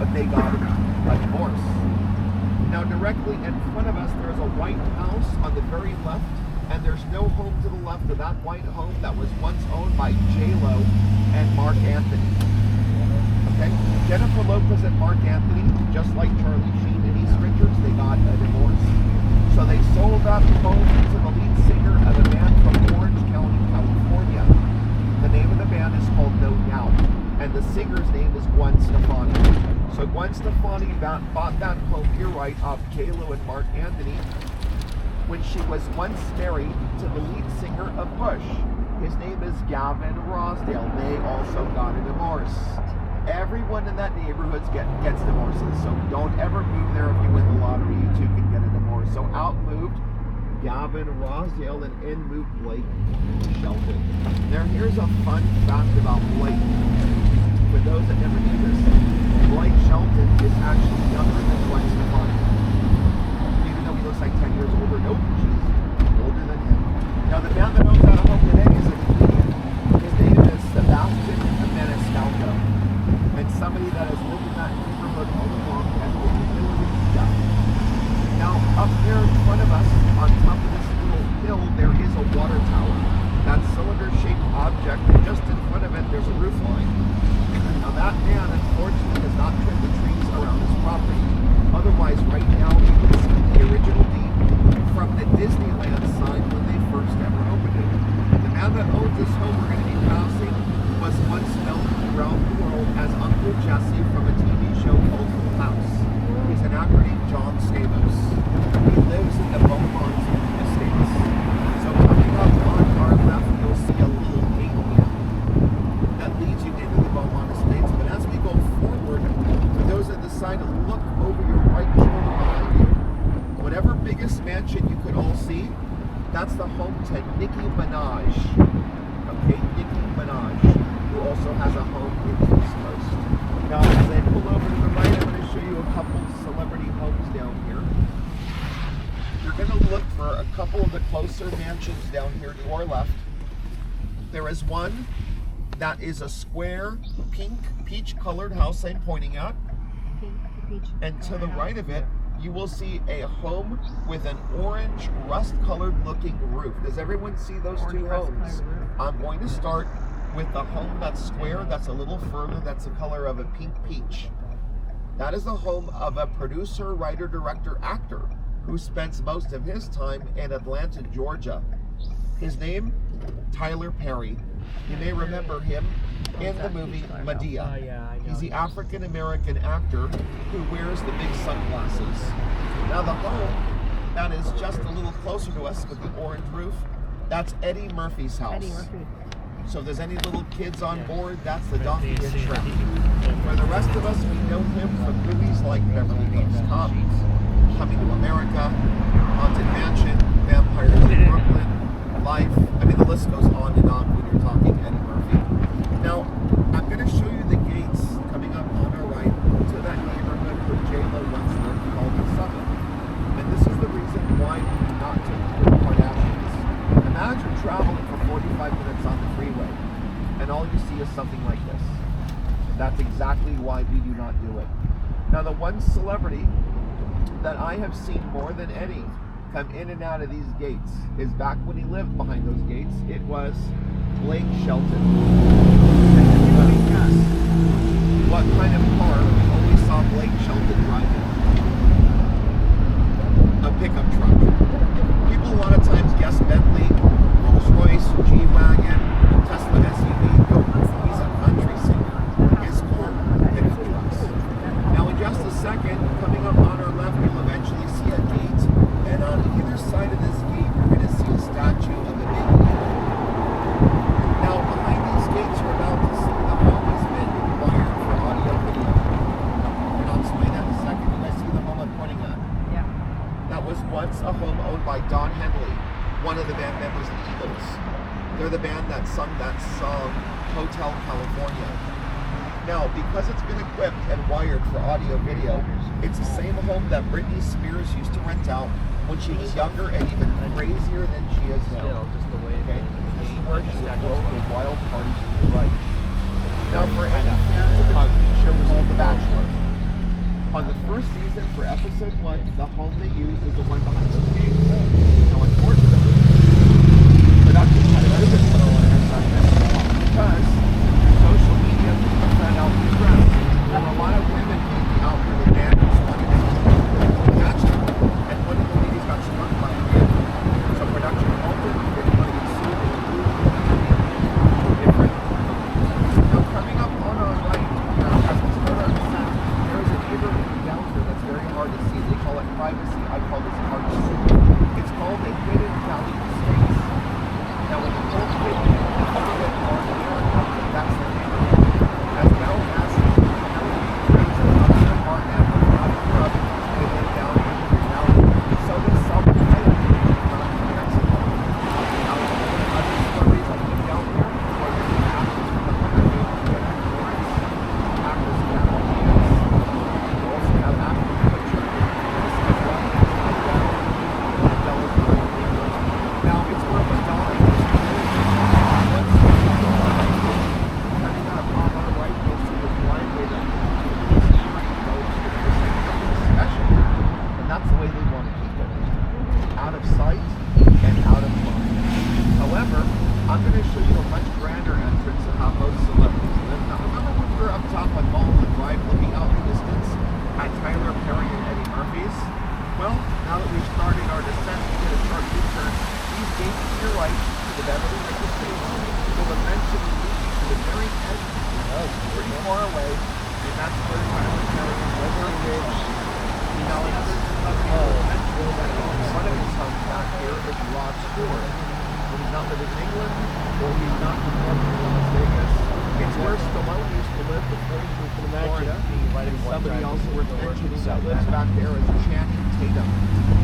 But they got a divorce. Now directly in front of us, there's a white house on the very left, and there's no home to the left of that white home that was once owned by J-Lo and Mark Anthony. Okay? Jennifer Lopez and Mark Anthony, just like Charlie Sheen and Denise Richards, they got a divorce. So they sold that home to the lead singer of a band from Orange County, California. The name of the band is called No Doubt, and the singer's name is Gwen Stefani. So Gwen Stefani bought that home here right off J-Lo and Mark Anthony when she was once married to the lead singer of Push. His name is Gavin Rossdale. They also got a divorce. Everyone in that neighborhood gets divorces, so don't ever move there. If you win the lottery, you too can get a divorce. So out moved Gavin Rossdale and in moved Blake Shelton. Now here's a fun fact about Blake. For those that never knew this, Blake Shelton is actually younger than Gwen Stefani. Even though he looks like 10 years older, nope, she's older than him. Now the man that owns that home today is a comedian. His name is Sebastian Maniscalco. And somebody that has lived in that neighborhood all along has been Hillary Duff. Now up there in front of us, on top of this little hill, there is a water tower. That cylinder-shaped object, and just in front of it, there's a roof line. Now that man, unfortunately, has not trimmed the trees around his property. Otherwise, right now, you can see the original deed from the Disneyland sign when they first ever opened it. The man that owns this home we're going to be passing was once known around the world as Uncle Jesse from a TV show called Full House. He's an actor named John Stamos. He lives in the Beaumont Estates. So coming up on our left, you'll see a little gate here that leads you into the Beaumont Estates. But as we go forward, for those that decide to look over your right shoulder behind you, whatever biggest mansion you could all see, that's the home to Nicki Minaj. Okay, Nicki Minaj, who also has a home in closer mansions down here to our left. There is one that is a square, pink, peach-colored house I'm pointing at. And to the right of it, you will see a home with an orange, rust-colored looking roof. Does everyone see those two homes? I'm going to start with the home that's square, that's a little further, that's the color of a pink peach. That is the home of a producer, writer, director, actor who spends most of his time in Atlanta, Georgia. His name, Tyler Perry. You may remember him in the movie Medea. He's the African-American actor who wears the big sunglasses. Now the home that is just a little closer to us with the orange roof, that's Eddie Murphy's house. Eddie Murphy. So if there's any little kids on board, that's the donkey and Shrek. For the rest of us, we know him from movies like Beverly Hills, Coming to America, Haunted Mansion, Vampires in Brooklyn, Life. I mean, the list goes on and on when you're talking Eddie Murphy. Now, I'm going to show you the gates coming up on our right to that neighborhood where J-Lo once lived called the Summit. And this is the reason why we do not take the Kardashians. Imagine traveling for 45 minutes on the freeway, and all you see is something like this. That's exactly why we do not do it. Now, the one celebrity that I have seen more than any come in and out of these gates is back when he lived behind those gates. It was Blake Shelton. Can anybody guess what kind of car we always saw Blake Shelton driving? A pickup truck. People a lot of times guess Bentley, Rolls Royce, G-Wagon, Tesla SUV. No, he's a country singer. His car, pickup trucks. Now in just a second, coming up on our left, you'll eventually see a gate. And on either side of this gate, you're going to see a statue of a big eagle. Now behind these gates, you're about to see the home has been wired for audio video. And I'll explain that in a second. You guys see the home I'm pointing at? Yeah. That was once a home owned by Don Henley, one of the band members of the Eagles. They're the band that sung that song, Hotel California. Now, because it's been equipped and wired for audio video, it's the same home that Britney Spears used to rent out when she was younger and even crazier than she is now. Okay? This is where she would go to wild parties to the right. Now, for any fans of the TV show called The Bachelor, on the first season for episode 1, the home they used is the one behind those gates. Now, unfortunately, production had a bit of a because social media put that out to the ground. There were a lot of women out for the band who wanted to catch them, and one of the ladies got struck by a man. So production altered, didn't want to get sued, different. Now, coming up on our right, as we start our descent, there is a neighborhood down here that's very hard to see. They call it privacy. I call this hard to see. It's called a hidden valley space. Now, when the cold hit, that's the neighborhood. As well as the trees and other apartment from they live down in the valley. So this self-titled from Mexico. Now, other stories I live down here where there's the actors from the 100 Florence, actors from Mafia. You also have actors from the church. This is one that's Bel Air. Now, it's where Madonna used to live. That's the way they want to keep it. Out of sight and out of mind. However, I'm going to show you a much grander entrance of how most celebrities live. Now remember when we were up top on Mulholland Drive looking out in the distance at Tyler Perry and Eddie Murphy's? Well, now that we've started our descent to get a sharp U-turn, these gates to your right to the Beverly Hills station will eventually lead you to the very edge. Pretty far away, and that's where Tyler Perry and Eddie Murphy. Now, another mention that one of his homes back here is Rod Stewart. When he's not living in England, or he's not performing in Las Vegas, it's where Stallone used to live before he moved to Florida. And somebody also worth mentioning that lives back there is Channing Tatum.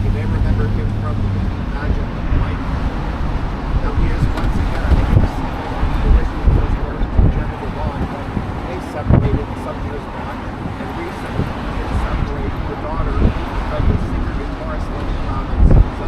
You may remember him from the movie Magic Mike. Now, he is once again, I think you've seen him when he originally was married to Jennifer Bond. They separated some years back, and recently he is separated the daughter of the singer guitarist Lenny Kravitz. So,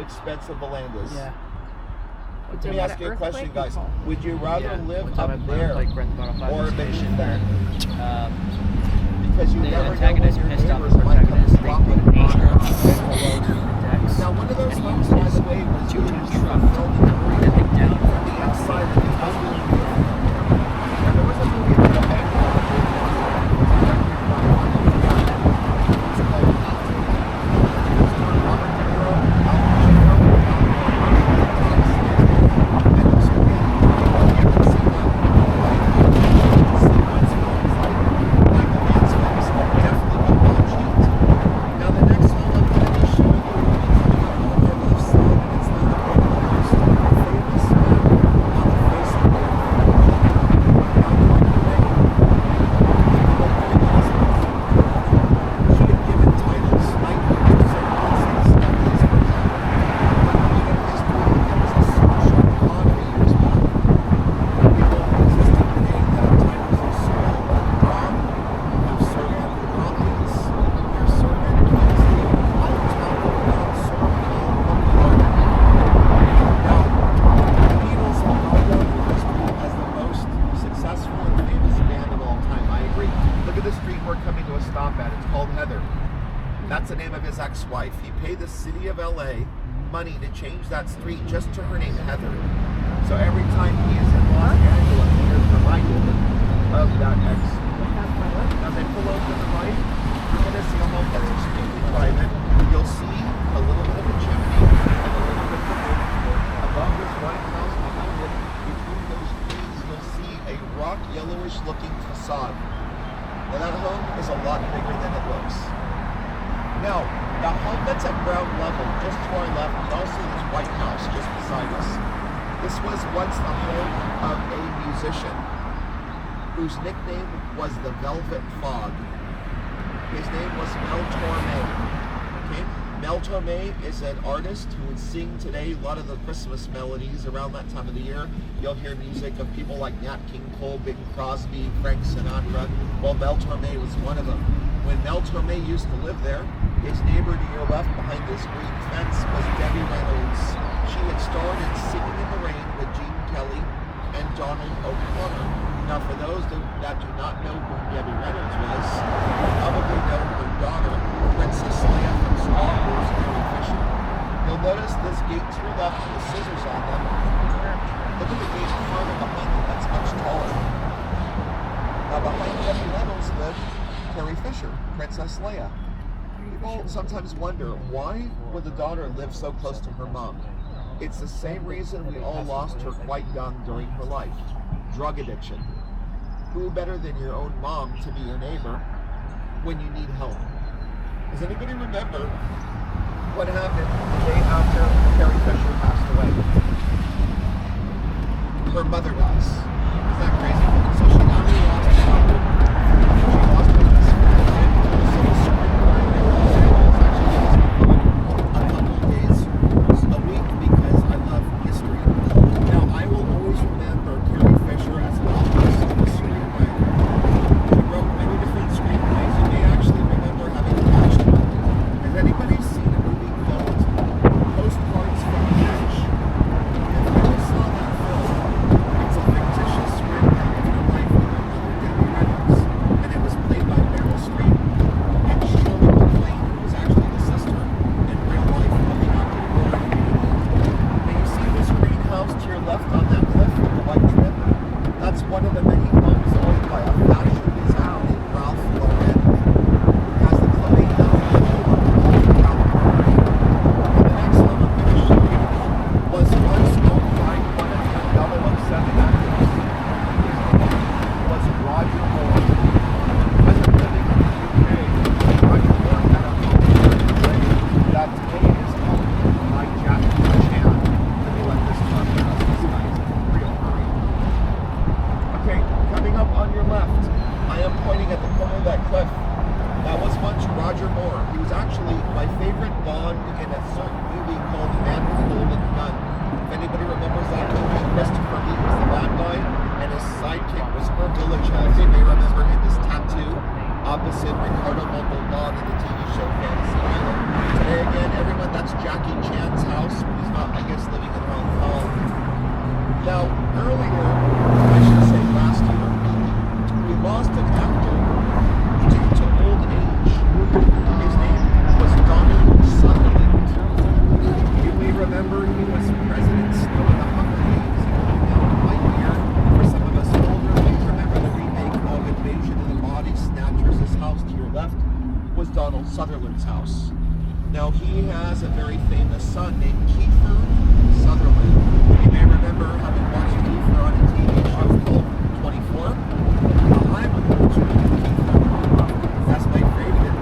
expensive the land is. Yeah. Let me ask you a question, guys. Would you rather live One time up I there like Grand Theft Auto 5 or beneath station that? there. Because you The never know when antagonist your pissed off neighbors the might come protagonist. They drop put it an on anchor your on house. the decks. Now, one of those and he homes, used by his the way, was 2-ton used truck for filming to bring that thing down from the inside of the house. And there was a movie about a bank robbery. It's called Mafia. It's got Robert De Niro, Al Pacino, and also again, you can see that sequence films like Michael Mann's films definitely go on cheat. Now the next film I'm going to be showing you will be coming up on our left side, and it's not one of the most famous men on the face of the earth. Now, Norma Ray, like Queen Elizabeth, she had given titles, knighthood, to certain princes and these, for example. When looking at history, there was a social economy years back. People existing today that at times are Sir Edward Brown, there's Sir Andrew Hopkins, there's Sir Ed Kingsley, all talk about Sir Paul McCartney. Now, the Beatles have gone down in history as the most successful and famous band of all time. I agree. Look at the street we're coming to a stop at. It's called Heather. That's the name of his ex-wife. He paid the city of LA money to change that street just to her name, Heather. So every time he is in Los Angeles, he is reminded of that ex. As I pull over to the right, you're going to see a home that's extremely private. You'll see a little bit of a chimney and a little bit of a roof. Above this white house behind it, between those trees, you'll see a rock yellowish looking facade. Now that home is a lot bigger than it looks. Now, the home that's at ground level, just to our left, you also see this white house just beside us. This was once the home of a musician whose nickname was the Velvet Fog. His name was Mel Torme. Okay? Mel Torme is an artist who would sing today a lot of the Christmas melodies around that time of the year. You'll hear music of people like Nat King Cole, Bing Crosby, Frank Sinatra. Well, Mel Torme was one of them. When Mel Torme used to live there, his neighbor to your left behind this green fence was Debbie Reynolds. She had starred in Singing in the Rain with Gene Kelly and Donald O'Connor. Now, for those that do not know who Debbie Reynolds was, you probably know her daughter, Princess Leia from Star Wars, Carrie Fisher. You'll notice this gate to your left with the scissors on them. Look at the gate further behind it, that's much taller. Now, behind Debbie Reynolds lived Carrie Fisher, Princess Leia. People sometimes wonder, why would the daughter live so close to her mom? It's the same reason we all lost her quite young during her life. Drug addiction. Who better than your own mom to be your neighbor when you need help? Does anybody remember what happened the day after Carrie Fisher passed away? Her mother dies. Isn't that crazy? So she not only lost her mother, she lost her best friend. So the screenwriter in Los Angeles actually asked me for a couple of days a week because I love history. Now, I will always remember Carrie Fisher as an actress and a screenwriter. She wrote many different screenplays. You may actually remember having watched one. Has anybody seen a movie called Postcards from the Beach? If you ever saw that film, it's a fictitious screenplay of her life with her mother, Debbie Reynolds, and it was played by Meryl Streep. And Shirley MacLaine, who was actually the sister in real life looking after the rural community. And you see this greenhouse to your left on that cliff with the white trim? That's one of the many homes owned by a fashion designer named Ralph Lauren, who has the clothing outlet in California. And the next one I'm going to show you was once owned by one of the 007 actors. His name was Roger Moore. He wasn't living in the UK. Roger Moore had a home here in LA that today is owned by Jack Chan. Let me let this truck pass. This guy is in a real hurry. Okay, coming up on your left, I am pointing at the corner of that cliff. That was once Roger Moore. He was actually my favorite Bond in a certain movie called Man with the Golden Gun. If anybody remembers that movie, Christopher Lee was the bad guy, and his sidekick was her village elf. You may remember him as Tattoo, opposite Ricardo Montalban in the TV show Fantasy Island. Today again, everyone, that's was Jackie Chan's house. He's not, I guess, living in Hong Kong. Now, earlier, I should say last year, we lost an actor due to old age. His name was Donald Sutherland. You may remember he was president still in the Hunger Games. Now, right here, for some of us older, we remember the remake of Invasion of the Body Snatchers. This house to your left was Donald Sutherland's house. Now, he has a very famous son named Kiefer Sutherland. You may remember having watched Kiefer on a TV show called 24. Now, I'm a Kiefer. That's my favorite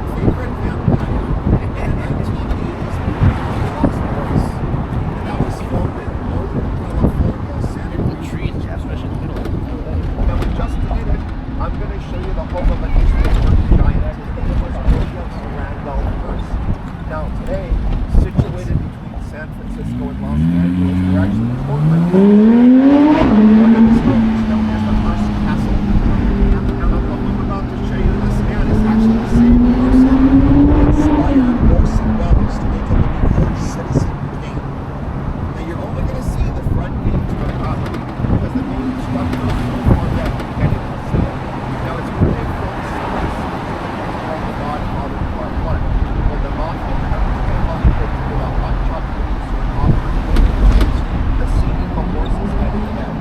vampire in the 1980s movie Lost Boys. And that was filmed in Northern California, Santa Cruz. Trees, Jeff, especially in the middle of it. Now, in just a minute, I'm going to show you the home of a newspaper giant. It was William Randolph Hearst. Now, today, situated between San Francisco and Los Angeles, we're actually in Portland. One of his homes is known as the Hearst Castle. Now, the home I'm about to show you, this man is actually the same person who inspired Orson Welles to make a movie called Citizen Kane. Now, you're only going to see the front gate to the property because the main structure is so far down you can't even see it. Now, it's where they filmed scenes called The Godfather Part 1. When the Mafia came on to do a hot shot producer offering the scene of a horse's head in bed.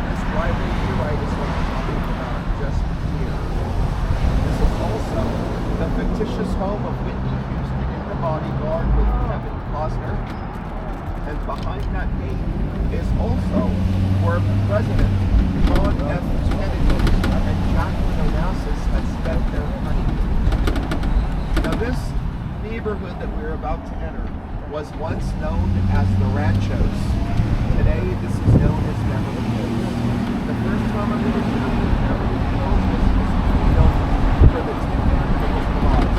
This driveway to your right is what I'm talking about just here. This is also the fictitious home of Whitney Houston in The Bodyguard with Kevin Costner. And behind that gate is also where President John F. Kennedy and Jacqueline Onassis had spent their honeymoon. Now this neighborhood that we're about to enter was once known as the Ranchos. Today this is known as Beverly Hills. The first time I'm going to show you Beverly Hills was built for the Tin Man that was the boss.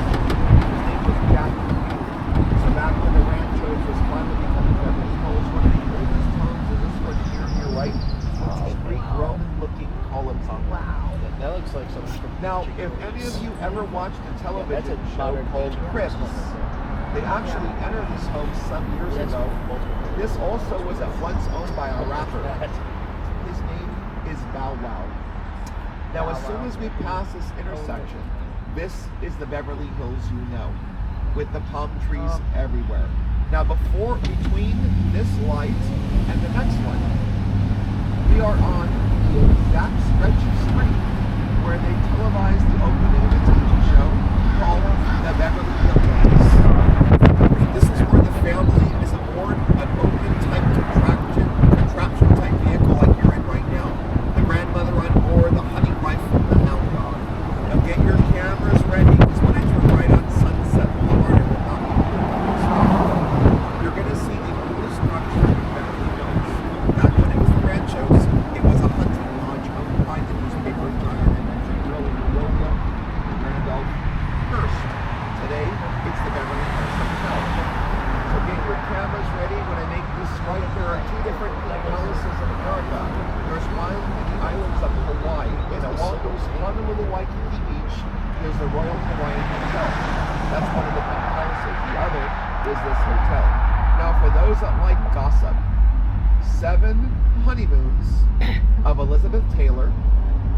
His name was Jack Ruby. So back when the Ranchos was finally becoming Beverly Hills, one of the oldest homes is this one here on your right. It's Greek Roman looking columns on it. Wow, that looks like something from Now, if any of you ever watched a television show called Crips, they actually entered this home some years ago. This also was at once owned by a rapper. His name is Bow Wow. Now, as soon as we pass this intersection, this is the Beverly Hills you know, with the palm trees everywhere. Now, between this light and the next one, we are on the exact stretch of street where they televised the opening of a TV show called The Beverly Hills. This is where the family is aboard an open type contraption type vehicle like you're in right now. The grandmother on board, the hunting rifle, and the hound dog. Now get your cameras ready because when I turn right on Sunset Boulevard, it will not be stop. You're going to see the oldest structure in Beverly Hills. Back when it was the Ranchos, it was a hunting lodge owned by the newspaper giant I mentioned earlier, William Randolph Hearst. Today, it's the Beverly Hills Hotel. So get your cameras ready. When I make this right, there are two different palaces in America. There's one in the islands of Hawaii, and along those Honolulu Waikiki Beach, there's the Royal Hawaiian Hotel. That's one of the big palaces. The other is this hotel. Now, for those that like gossip, 7 honeymoons of Elizabeth Taylor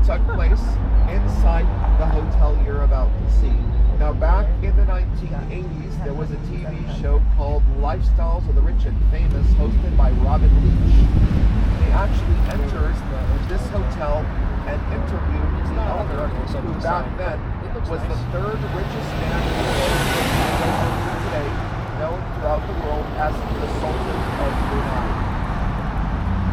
took place inside the hotel you're about to see. Now, back in the 1980s, there was a TV show called Lifestyles of the Rich and Famous, hosted by Robin Leach. They actually entered this hotel and interviewed the owner, who back then was the 3rd richest man in the world, today known throughout the world as the Sultan of Brunei.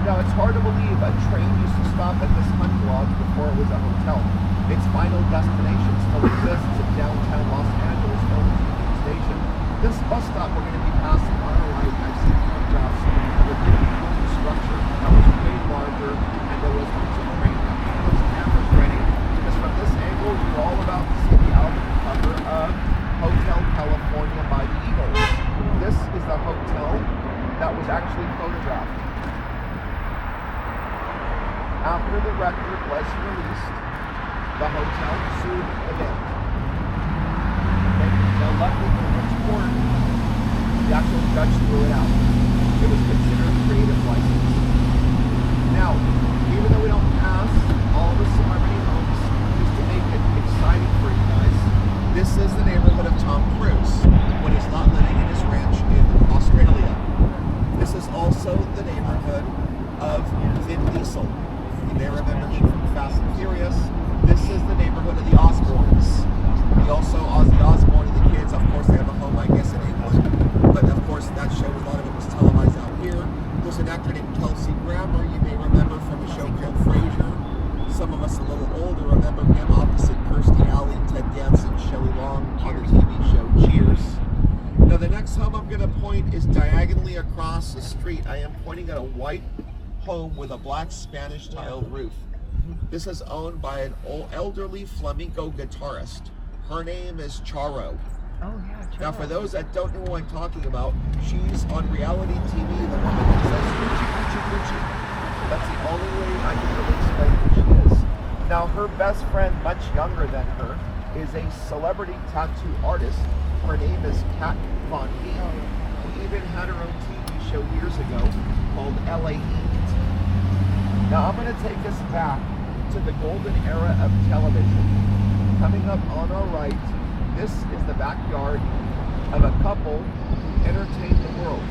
Now, it's hard to believe a train used to stop at this hunting lodge before it was a hotel. Its final destination still exists in downtown Los Angeles, known as Union Station. This bus stop we're going to be passing on our right, I've seen photographs of a beautiful wooden structure that was way larger, and there was once a train. Get those cameras ready, because from this angle, you're all about to see the album cover of Hotel California by the Eagles. This is the hotel that was actually photographed. After the record was released, the hotel sued the band. Okay? Now luckily for Rich Court, The actual judge threw it out. It was considered creative license. Now, even though we don't pass all the celebrity homes, just to make it exciting for you guys, this is the neighborhood of Tom Cruise when he's not living in his ranch in Australia. This is also the neighborhood of Vin Diesel. You may remember him from Fast and Furious. This is the neighborhood of the Osbournes. He also, Ozzy Osbourne and the kids, of course, they have a home, I guess, in England. But of course, that show, a lot of it was televised out here. There's an actor named Kelsey Grammer, you may remember from a show called Frasier. Some of us a little older remember him opposite Kirstie Alley, Ted Danson, Shelley Long on the TV show Cheers. Now the next home I'm going to point is diagonally across the street. I am pointing at a white home with a black Spanish tiled roof. This is owned by an elderly flamenco guitarist. Her name is Charo. Oh yeah, Charo. Now for those that don't know who I'm talking about, she's on reality TV, the woman that says Gucci, Gucci, Gucci. That's the only way I can really explain who she is. Now her best friend, much younger than her, is a celebrity tattoo artist. Her name is Kat Von D, who even had her own TV show years ago called LA Heat. Now I'm going to take us back to the golden era of television. Coming up on our right, this is the backyard of a couple who entertained the world.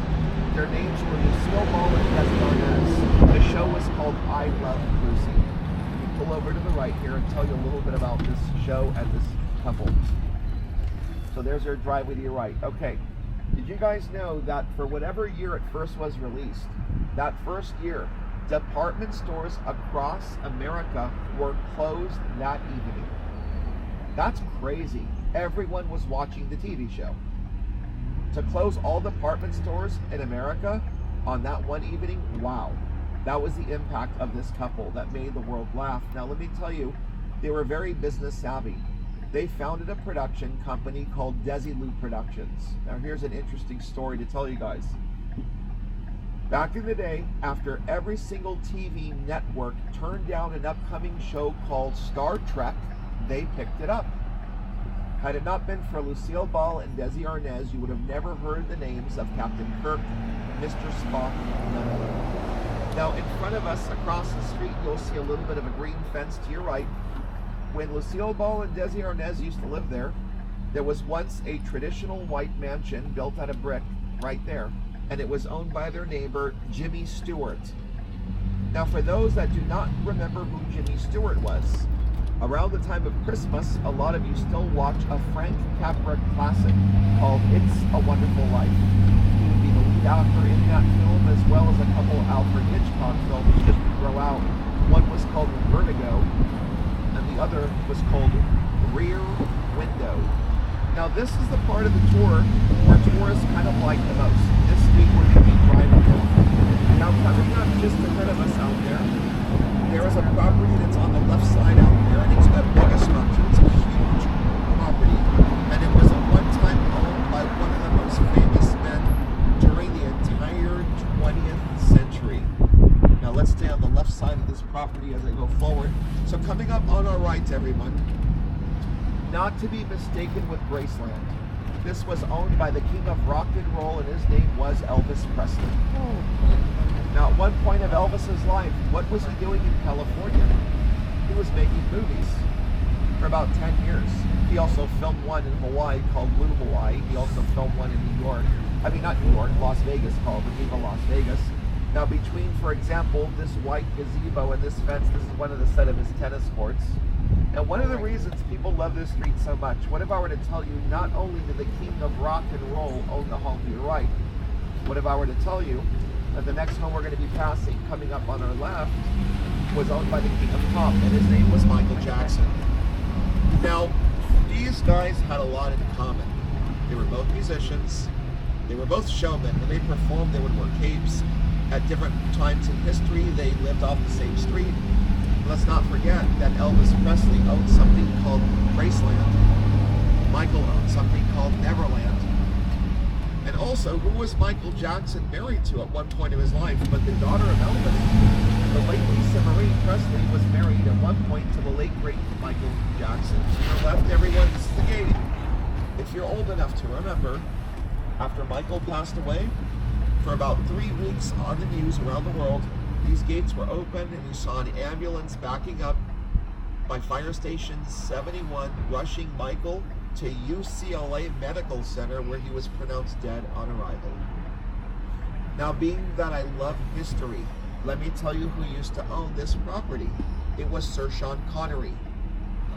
Their names were Lucille Ball and Desi Arnaz. The show was called I Love Lucy. Pull over to the right here and tell you a little bit about this show and this couple. So there's their driveway to your right. Okay, did you guys know that for whatever year it first was released, that first year, department stores across America were closed that evening? That's crazy. Everyone was watching the TV show. To close all department stores in America on that one evening, wow. That was the impact of this couple that made the world laugh. Now let me tell you, they were very business savvy. They founded a production company called Desilu Productions. Now here's an interesting story to tell you guys. Back in the day, after every single TV network turned down an upcoming show called Star Trek, they picked it up. Had it not been for Lucille Ball and Desi Arnaz, you would have never heard the names of Captain Kirk, Mr. Spock, none of them. Now in front of us, across the street, you'll see a little bit of a green fence to your right. When Lucille Ball and Desi Arnaz used to live there, there was once a traditional white mansion built out of brick right there, and it was owned by their neighbor, Jimmy Stewart. Now for those that do not remember who Jimmy Stewart was, around the time of Christmas, a lot of you still watch a Frank Capra classic called It's a Wonderful Life. He would be the lead actor in that film, as well as a couple Alfred Hitchcock films just to throw out. One was called Vertigo, and the other was called Rear Window. Now this is the part of the tour where tourists kind of like the most. This street we're going to be driving on. Now coming up just ahead of us out there is a property that's on the left side out there, and it's a mega structure. It's a huge property, and it was at one time owned by one of the most famous men during the entire 20th century. Now let's stay on the left side of this property as I go forward. So coming up on our right, everyone, not to be mistaken with Graceland. This was owned by the king of rock and roll, and his name was Elvis Presley. Now, at one point of Elvis's life, what was he doing in California? He was making movies for about 10 years. He also filmed one in Hawaii called Blue Hawaii. He also filmed one in New York. I mean, not New York, Las Vegas, called Viva Las Vegas. Now, between, for example, this white gazebo and this fence, this is one of the set of his tennis courts. And one of the reasons people love this street so much, what if I were to tell you not only did the king of rock and roll own the home to your right, what if I were to tell you that the next home we're going to be passing, coming up on our left, was owned by the king of pop, and his name was Michael Jackson. Now, these guys had a lot in common. They were both musicians, they were both showmen. When they performed, they would wear capes. At different times in history, they lived off the same street. Let's not forget that Elvis Presley owned something called Graceland. Michael owned something called Neverland. And also, who was Michael Jackson married to at one point of his life but the daughter of Elvis? The late Lisa Marie Presley was married at one point to the late great Michael Jackson. To your left, everyone, this is the gate. If you're old enough to remember, After Michael passed away, for about 3 weeks on the news around the world, these gates were open and you saw an ambulance backing up by Fire Station 71, rushing Michael to UCLA Medical Center where he was pronounced dead on arrival. Now, being that I love history, let me tell you who used to own this property. It was Sir Sean Connery,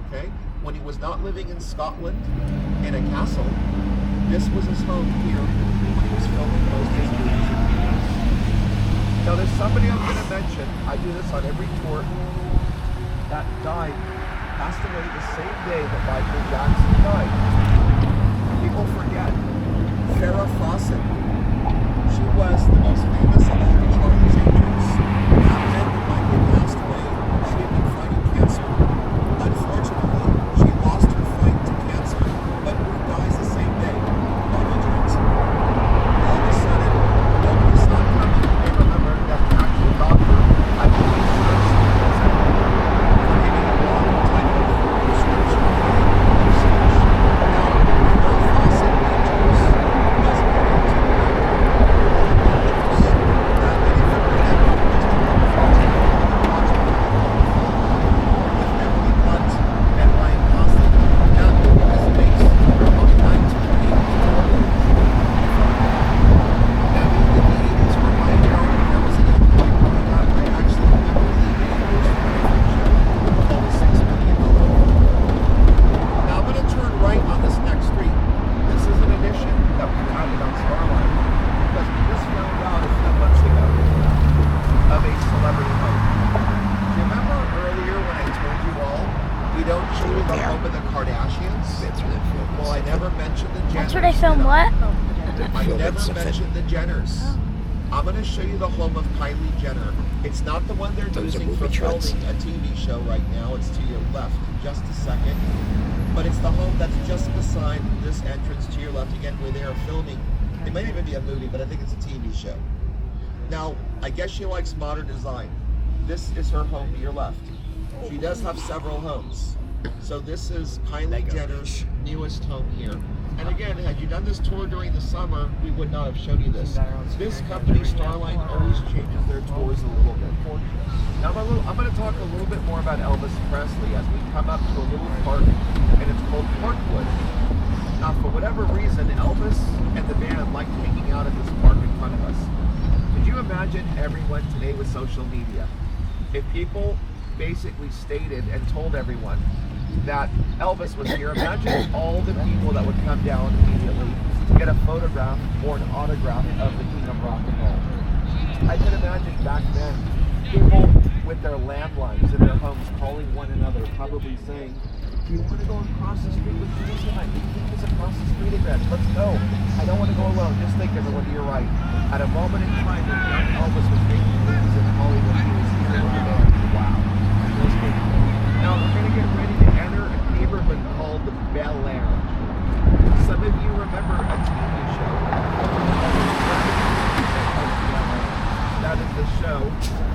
okay? When he was not living in Scotland in a castle, this was his home here when he was filming most of his movies and videos. Now, there's somebody I'm going to mention, I do this on every tour, that died, passed away the same day that Michael Jackson died. People forget. Farrah Fawcett. She was the most famous of all the Charlie's Angels. That meant that Michael passed away. She had been fighting cancer. Unfortunately, she lost her fight to cancer, but who dies the same day? Michael Jackson. All of a sudden, nobody saw it coming. They remember that the actual doctor, I believe, I'm going to show you the home of Kylie Jenner. It's not the one they're using for filming a TV show right now. It's to your left in just a second. But it's the home that's just beside this entrance to your left, again, where they are filming. It might even be a movie, but I think it's a TV show. Now, I guess she likes modern design. This is her home to your left. She does have several homes. So this is Kylie Jenner's newest home here. And again, had you done this tour during the summer, we would not have shown you this. This company, Starline, always changes their tours a little bit. Now, I'm going to talk a little bit more about Elvis Presley as we come up to a little park, and it's called Parkwood. Now, for whatever reason, Elvis and the band liked hanging out at this park in front of us. Could you imagine everyone today with social media? If people basically stated and told everyone that Elvis was here, imagine all the people that would come down immediately to get a photograph or an autograph of the King of Rock and Roll. I can imagine back then, people with their landlines in their homes calling one another, probably saying, do you want to go across the street with me tonight? Do you think it's across the street again? Let's go. I don't want to go alone. Just think, everyone, to your right. At a moment in time when young Elvis was making movies in Hollywood, he was here with the band. Wow. Now we're going to get ready to enter a neighborhood called the Bel Air. Some of you remember a TV show. That is the show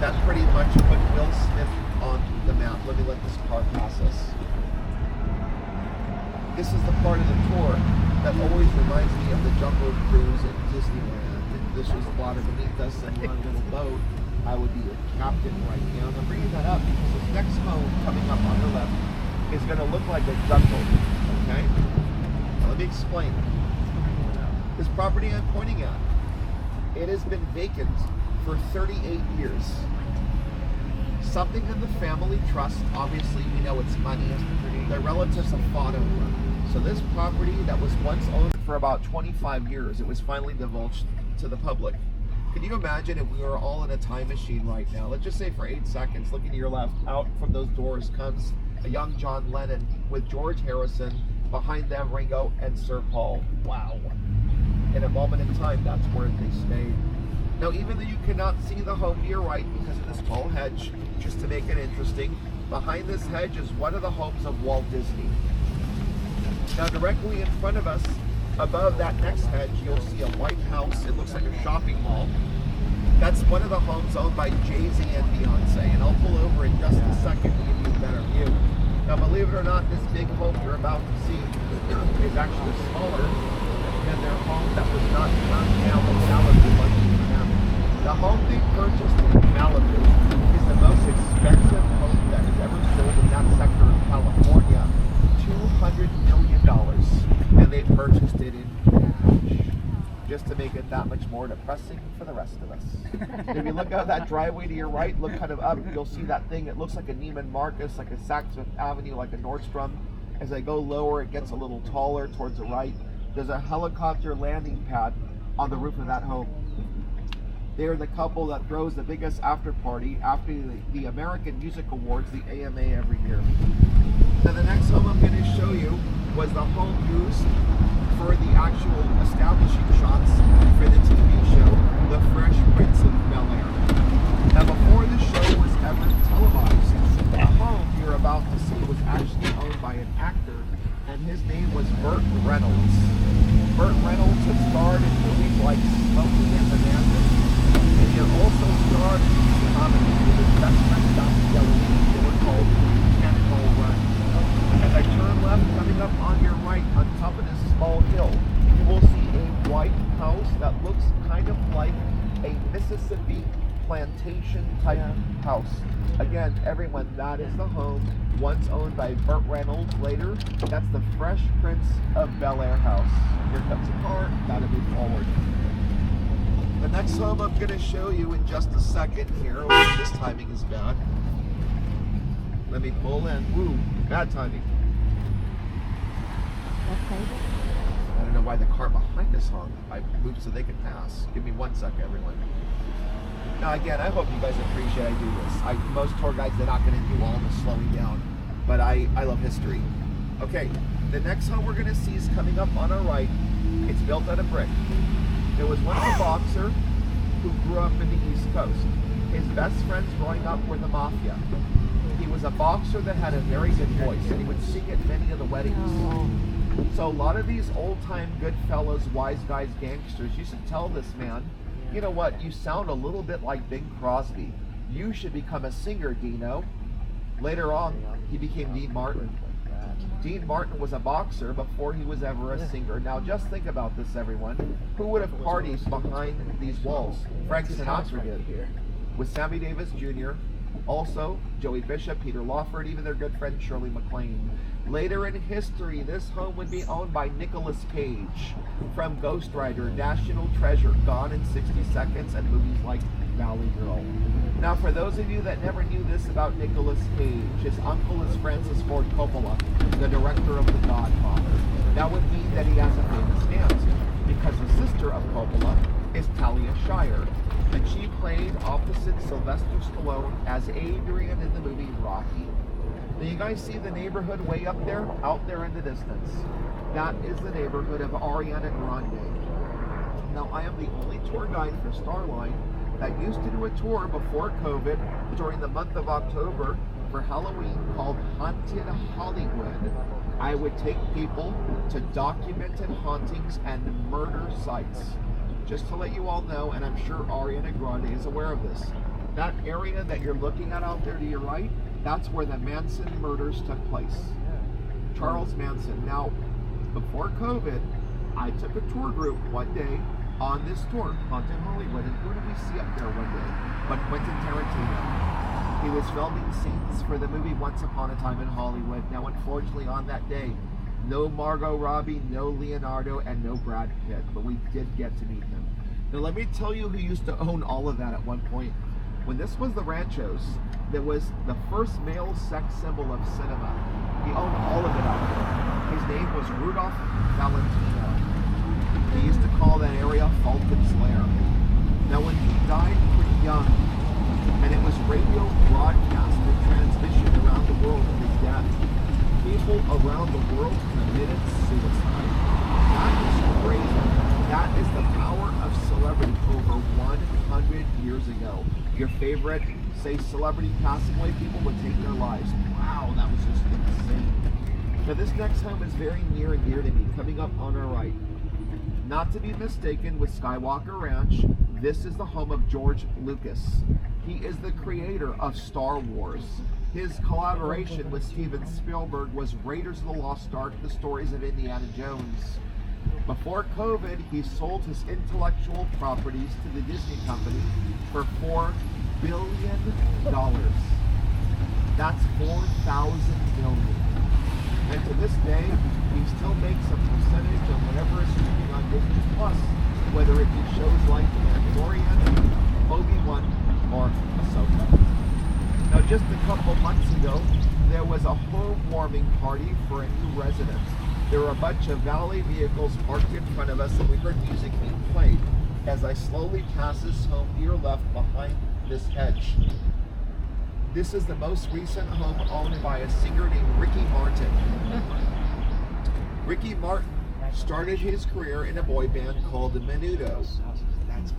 that pretty much put Will Smith on the map. Let me let this car pass us. This is the part of the tour that always reminds me of the Jungle Cruise at Disneyland. If this was water beneath us and we're on a little boat, I would be a captain right now. And I'm bringing that up because this next home coming up on the left is going to look like a jungle, okay? Now let me explain. This property I'm pointing at, it has been vacant for 38 years. Something in the family trust, obviously we know it's money, their relatives have fought over. So this property that was once owned for about 25 years, it was finally divulged to the public. Can you imagine if we were all in a time machine right now? Let's just say for 8 seconds, looking to your left, out from those doors comes a young John Lennon with George Harrison, behind them Ringo and Sir Paul. Wow. In a moment in time, that's where they stayed. Now, even though you cannot see the home to your right because of this tall hedge, just to make it interesting, behind this hedge is one of the homes of Walt Disney. Now, directly in front of us, above that next hedge, you'll see a white house. It looks like a shopping mall. That's one of the homes owned by Jay-Z and Beyonce. And I'll pull over in just a second to give you a better view. Now, believe it or not, this big home you're about to see is actually smaller than their home that was not turned down in Malibu like them. The home they purchased in Malibu is the most expensive home that has ever sold in that sector of California. $200 million. And they purchased it in cash. Just to make it that much more depressing for the rest of us. If you look out that driveway to your right, look kind of up, you'll see that thing. It looks like a Neiman Marcus, like a Saks Fifth Avenue, like a Nordstrom. As I go lower, it gets a little taller towards the right. There's a helicopter landing pad on the roof of that home. They're the couple that throws the biggest after party after the American Music Awards, the AMA, every year. Now the next home I'm going to show you was the home used for the actual establishing shots for the TV show, The Fresh Prince of Bel Air. Now before the show was ever televised, the home you're about to see was actually owned by an actor, and his name was Burt Reynolds. Burt Reynolds has starred in movies like Smokey and the Bandit, and he also starred in comedy with his best friend Don Kelly. They were called Cannonball Run. As I turn left, coming up on your right, on top of this small hill, you will see a white house that looks kind of like a Mississippi plantation type house. Again, everyone, that is the home once owned by Burt Reynolds. Later, that's the Fresh Prince of Bel Air house. Here comes a car, gotta move forward. The next home I'm gonna show you in just a second here. Oh, this timing is bad. Let me pull in. Woo, bad timing. I don't know why the car behind us hung. I moved so they could pass. Give me 1 second, everyone. Now again, I hope you guys appreciate I do this. Most tour guides, they're not going to do all the slowing down, but I love history. Okay, the next home we're going to see is coming up on our right. It's built out of brick. There was once a boxer who grew up in the East Coast. His best friends growing up were the Mafia. He was a boxer that had a very good voice, and he would sing at many of the weddings. So a lot of these old-time good fellas, wise guys, gangsters used to tell this man, you know what, you sound a little bit like Bing Crosby. You should become a singer, Dino. Later on, he became Dean Martin. Dean Martin was a boxer before he was ever a singer. Now just think about this, everyone. Who would have parties behind these walls? Frank Sinatra did. With Sammy Davis Jr., also Joey Bishop, Peter Lawford, even their good friend Shirley MacLaine. Later in history, this home would be owned by Nicolas Cage from Ghost Rider, National Treasure, Gone in 60 Seconds, and movies like Valley Girl. Now, for those of you that never knew this about Nicolas Cage, his uncle is Francis Ford Coppola, the director of The Godfather. That would mean that he has a famous aunt, because the sister of Coppola is Talia Shire, and she played opposite Sylvester Stallone as Adrian in the movie Rocky. Now you guys see the neighborhood way up there, out there in the distance. That is the neighborhood of Ariana Grande. Now I am the only tour guide for Starline that used to do a tour before COVID during the month of October for Halloween called Haunted Hollywood. I would take people to documented hauntings and murder sites. Just to let you all know, and I'm sure Ariana Grande is aware of this, that area that you're looking at out there to your right, that's where the Manson murders took place. Charles Manson. Now, before COVID, I took a tour group one day on this tour, Haunted Hollywood, and who did we see up there one day? But Quentin Tarantino. He was filming scenes for the movie Once Upon a Time in Hollywood. Now, unfortunately, on that day, no Margot Robbie, no Leonardo, and no Brad Pitt, but we did get to meet them. Now, let me tell you who used to own all of that at one point. When this was the Ranchos, there was the first male sex symbol of cinema. He owned all of it out there. His name was Rudolph Valentino. He used to call that area Falcon's Lair. Now, when he died pretty young, and it was radio broadcast and transmission around the world of his death, people around the world committed suicide. That is crazy. That is the power of celebrity over 100 years ago. Your favorite, say, celebrity passing away, people would take their lives. Wow, that was just insane. Now this next home is very near and dear to me, coming up on our right. Not to be mistaken with Skywalker Ranch, this is the home of George Lucas. He is the creator of Star Wars. His collaboration with Steven Spielberg was Raiders of the Lost Ark, the stories of Indiana Jones. Before COVID, he sold his intellectual properties to the Disney company for $4 billion. That's 4,000 million. And to this day, he still makes a percentage of whatever is streaming on Disney Plus, whether it be shows like The Mandalorian, Obi-Wan, or Ahsoka. Now, just a couple months ago, there was a home warming party for a new resident. There were a bunch of valet vehicles parked in front of us, and we heard music being played. As I slowly pass this home to your left behind this hedge. This is the most recent home owned by a singer named Ricky Martin. Ricky Martin started his career in a boy band called the Menudo.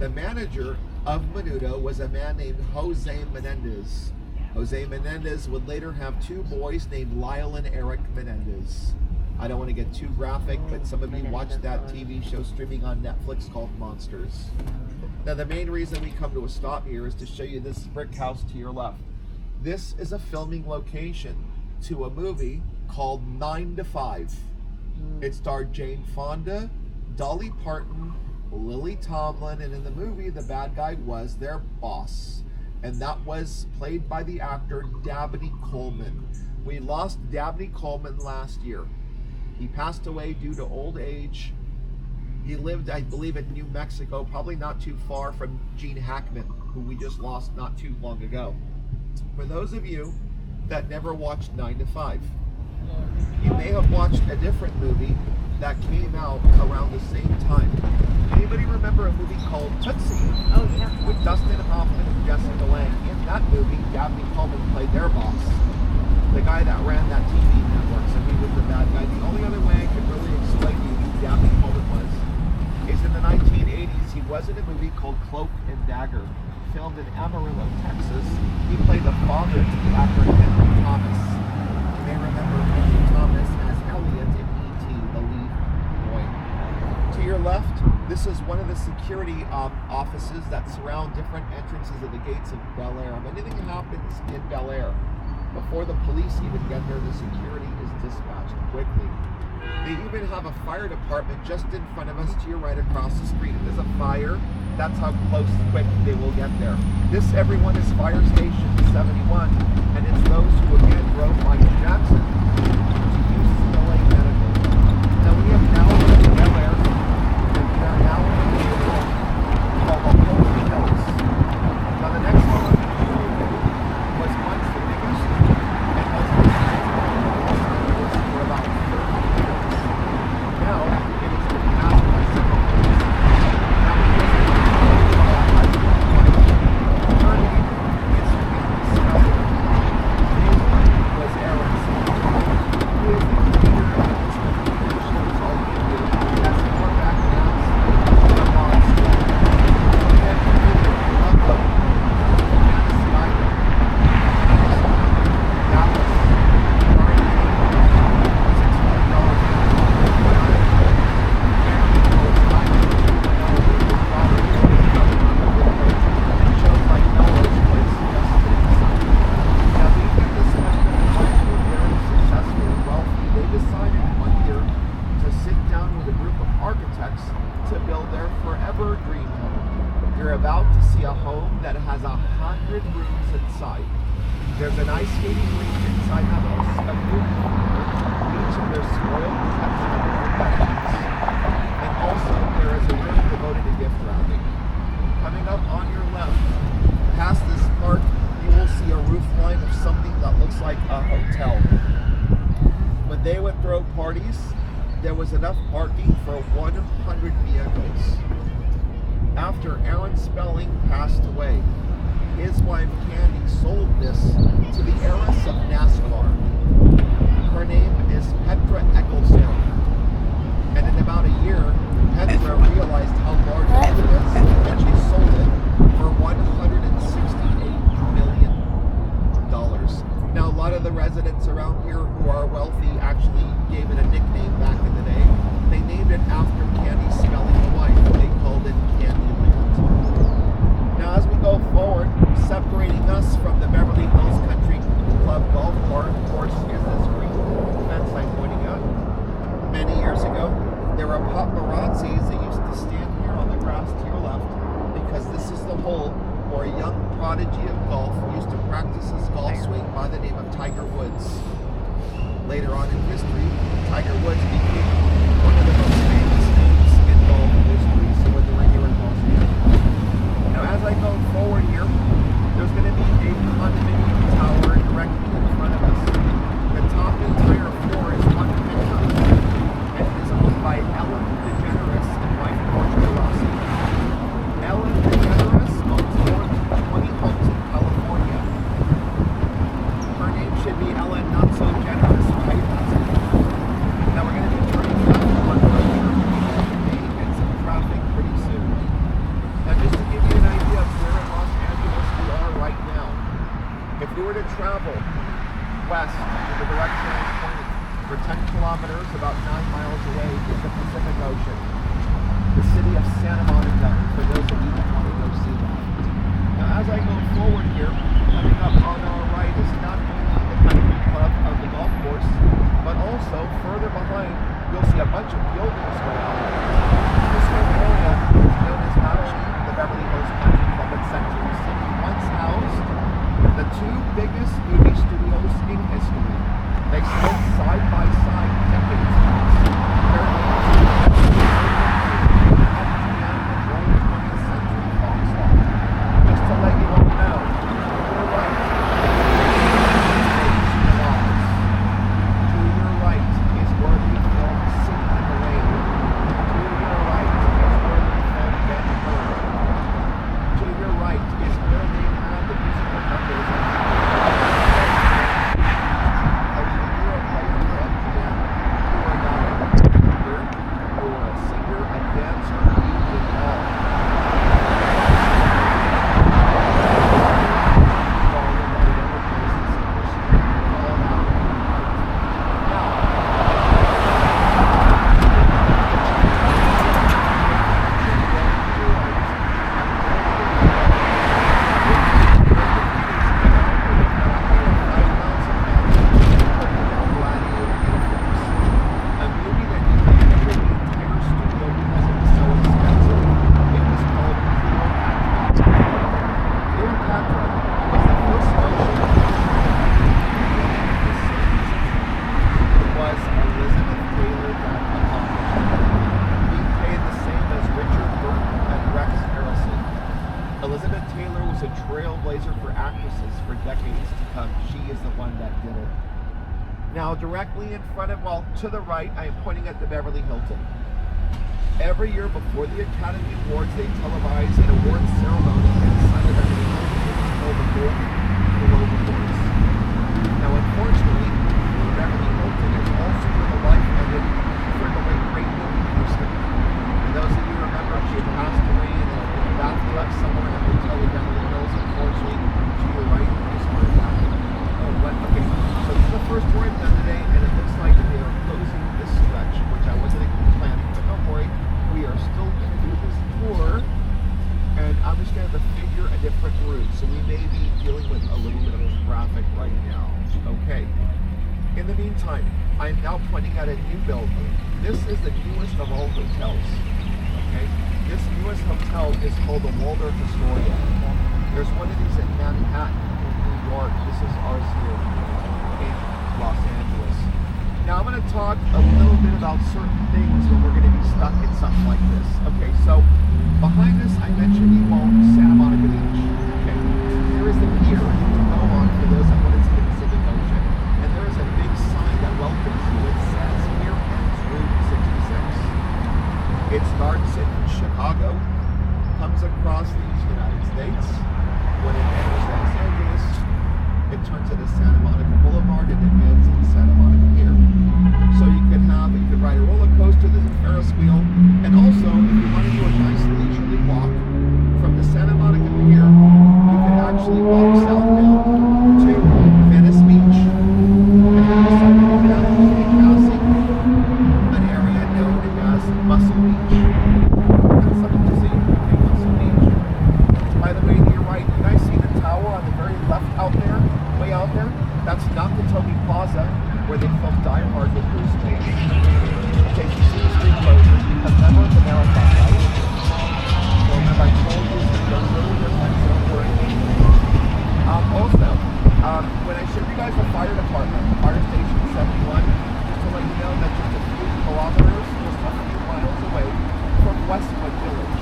The manager of Menudo was a man named Jose Menendez. Jose Menendez would later have two boys named Lyle and Eric Menendez. I don't want to get too graphic, but some of you watched that TV show streaming on Netflix called Monsters. Now, the main reason we come to a stop here is to show you this brick house to your left. This is a filming location to a movie called 9 to 5. It starred Jane Fonda, Dolly Parton, Lily Tomlin, and in the movie, the bad guy was their boss. And that was played by the actor Dabney Coleman. We lost Dabney Coleman last year. He passed away due to old age. He lived, I believe, in New Mexico, probably not too far from Gene Hackman, who we just lost not too long ago. For those of you that never watched 9 to 5, you may have watched a different movie that came out around the same time. Anybody remember a movie called Tootsie? Oh, yeah. With Dustin Hoffman and Jessica Lange. In that movie, Dabney Coleman played their boss, the guy that ran that TV network, so he was the bad guy. The only other way I could really explain to you who Dabney Coleman was is in the 1980s, he was in a movie called Cloak and Dagger, filmed in Amarillo, Texas. He played the father to the actor Henry Thomas. You may remember Henry Thomas as Elliot in E.T., the lead boy. To your left, this is one of the security offices that surround different entrances of the gates of Bel Air. If anything happens in Bel Air, before the police even get there, the security is dispatched quickly. They even have a fire department just in front of us to your right across the street. If there's a fire, that's how close quick they will get there. This, everyone, is Fire Station 71, and it's those who again drove Michael Jackson to UCLA Medical. Now we have now in Bel Air, and we are now in a neighborhood called Laurel Hills. Now the next one was once the biggest and most expensive for about 30 years. Now it has been passed by several places. Now it is was Aaron's. Who is the creator of this movie shows all you do. That's more back now. The monster. And welcome. And Spider. Dallas. Runyon shows like Noah's place yesterday. Now, being that this country were very successful and wealthy, they decided one year to sit down with a group of architects to build their forever dream home. You're about to see a home that has 100 rooms inside. There's an ice skating rink inside the house, a movie theater, each of their spoiled pets have their own bedrooms. And also, there is a room devoted to gift wrapping. Coming up on your left, past this park, you will see a roof line of something that looks like a hotel. When they would throw parties, there was enough parking for 100 vehicles. After Aaron Spelling passed away, his wife Candy sold this to the heiress of NASCAR. Her name is Petra Ecclestone. And in about a year, Petra realized how large it is, and she sold it for $168 million. Now, a lot of the residents around here who are wealthy actually gave it a nickname back in the day. They named it after Candy Spelling's wife. They called it Candyland. Now, as we go forward, separating us from the Beverly Hills Country Club golf course is this green fence I'm pointing out. Many years ago, there were paparazzi Tiger Woods. Later on in history, Tiger Woods became one of the most famous names in golf history, so when you're in Los Angeles. Now, as I go forward here, there's going to be a condominium tower directly in front of us. The top entire floor is one penthouse, and it is owned by Ellen DeGeneres and wife Portia Rossi. Ellen DeGeneres owns more than 20 homes in California. Her name should be Ellen Not So Generous, right? Now we're going to be turning left on Runyon Canyon and some traffic pretty soon. Now just to give you an idea of where in Los Angeles we are right now, if you were to travel west in the direction I'm pointing for 10 kilometers, about 9 miles away is the Pacific Ocean, the city of Santa Monica, for those of you that want to go see that. Now as I go forward here, coming up on our right is not only the country club of the golf course, but also further behind, you'll see a bunch of buildings go out. This whole area is known as not only the Beverly Hills Country Club, but Century City once housed the two biggest movie studios in history. They stood side by side decades ago. Their names are and Royal 20th Century Fox Lot. Just to let you all know, you're right. To your right is where we filmed City in the Rain. To your right is where we filmed Ben Hur. To your right is where they had the musical numbers. Directly in front of, well, to the right, I am pointing at the Beverly Hilton. Every year before the Academy Awards, they televise an awards ceremony inside the Beverly Hilton. It's called the Golden Globe Awards. Now, unfortunately, the Beverly Hilton is also where the life ended for the late great Whitney Houston. And those of you remember, she had passed away in a bathtub somewhere in a hotel in Beverly Hills. Unfortunately, to your right is where it happened. Oh, what? Okay. So this is the first tour I've done today, and it looks like they are closing this stretch, which I wasn't planning, but don't worry, we are still going to do this tour, and I'm just going to have to figure a different route, so we may be dealing with a little bit of traffic right now. Okay. In the meantime, I'm now pointing at a new building. This is the newest of all hotels. Okay. This newest hotel is called the Waldorf Astoria. There's one of these in Manhattan, in New York. This is ours here in Los Angeles. Now I'm going to talk a little bit about certain things when we're going to be stuck in something like this. Okay, so behind us I mentioned you all Santa Monica Beach. Okay, there is the pier to go on for those that want to see the Pacific Ocean, and there is a big sign that welcomes you. It says here ends Route 66. It starts in Chicago, comes across the United States. When it enters Los Angeles, it turns into Santa Monica Boulevard and it ends in Santa Monica Pier. So you could ride a roller coaster, there's a Ferris wheel, and also if you want to do a nice leisurely walk from the Santa Monica Pier, you can actually walk southbound to Venice Beach. And on the side of the down, you'll be passing an area known as Muscle Beach. That's something to see. Okay, Muscle Beach. By the way, to your right, you guys see the tower on the very left out there, way out there? That's Nakatomi Plaza, where they filmed Die Hard with Bruce Willis. Okay, you see the street closures because remember the marathon, right? So remember I told you it's a little different, so don't worry. Also, When I showed you guys the fire department, fire station 71, just to let you know that just a few kilometers, just a few miles away from Westwood Village.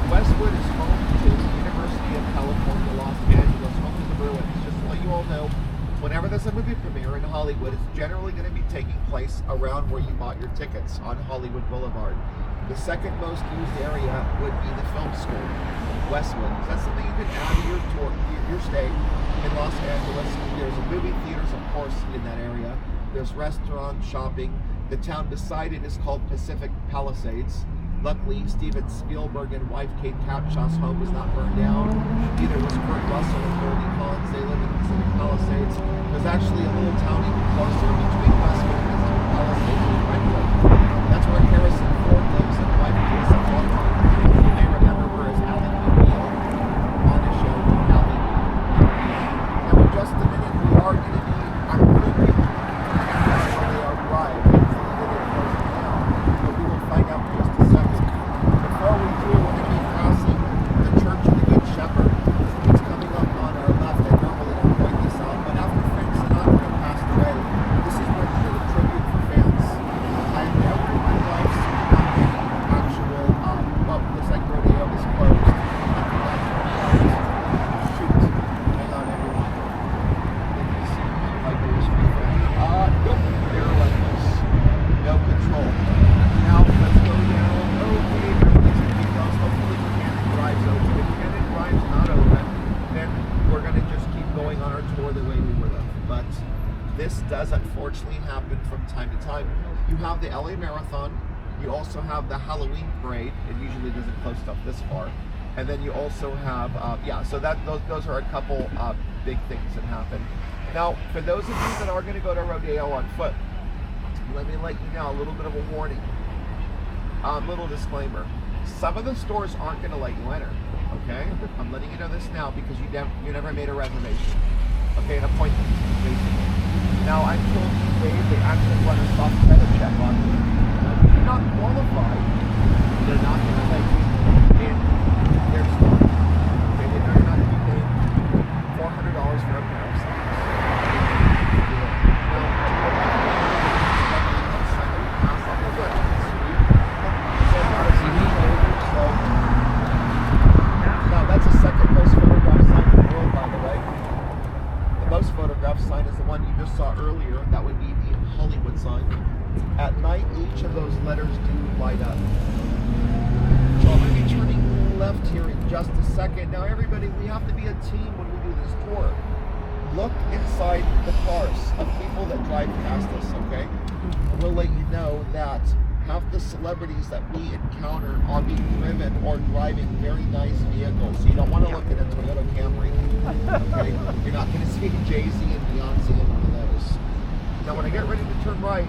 Westwood is home to the University of California, Los Angeles, home to the Bruins. Just to let you all know, whenever there's a movie premiere in Hollywood, it's generally going to be taking place around where you bought your tickets on Hollywood Boulevard. The second most used area would be the film school, Westwood. So that's something you can add to your tour, your stay in Los Angeles. There's a movie theaters, of course, in that area. There's restaurant, shopping. The town beside it is called Pacific Palisades. Luckily, Steven Spielberg and wife Kate Capshaw's home was not burned down. Neither was Kurt Russell and Goldie Hawn. They live in Pacific Palisades. There's actually a little town even closer between Westwood and Pacific Palisades and Brentwood. That's where Harrison Ford lives and wife Lisa Ford. You may remember her as Alan McNeil on the show Alan. Now, in just a minute, we are going to be unproving our drive. But we will find out in just a second. Before we do, we're going to be passing the Church of the Good Shepherd. It's coming up on our left. I normally don't point this out, but after Frank Sinatra passed away, this is where we did a tribute for fans. I've never in my life seen that many actual, this like rodeo is closed. Shoot. Hang on, everyone. Let me see. Like this. Nope. They're like this. No control. Now, let's go down. Okay, everything's going to be closed. Hopefully the Canyon Drive's open. If Canyon Drive's not open, then we're going to just keep going on our tour the way we were left. But this does unfortunately happen from time to time. You have the LA Marathon. You also have the Halloween parade. It usually doesn't close stuff this far. And then you also have, so those are a couple big things that happen. Now, for those of you that are going to go to rodeo on foot, let me let you know a little bit of a warning. Little disclaimer. Some of the stores aren't going to let you enter, okay? I'm letting you know this now because you never made a reservation. Okay, an appointment, basically. Now, I'm told they actually run a soft credit check on you. Now, if you're not qualified, they're not going to let you in their store. Okay, they're not going to be paying $400 for a pair of socks. Now, that's the second most photographed sign in the world, by the way. The most photographed sign is the one you just saw earlier. That would be the Hollywood sign. At night, each of those letters do light up. So I'm going to be turning left here in just a second. Now, everybody, we have to be a team when we do this tour. Look inside the cars of people that drive past us, okay? We'll let you know that half the celebrities that we encounter are being driven or driving very nice vehicles. So you don't want to look at a Toyota Camry, okay? You're not going to see Jay-Z and Beyonce in one of those. Now, when I get ready to turn right,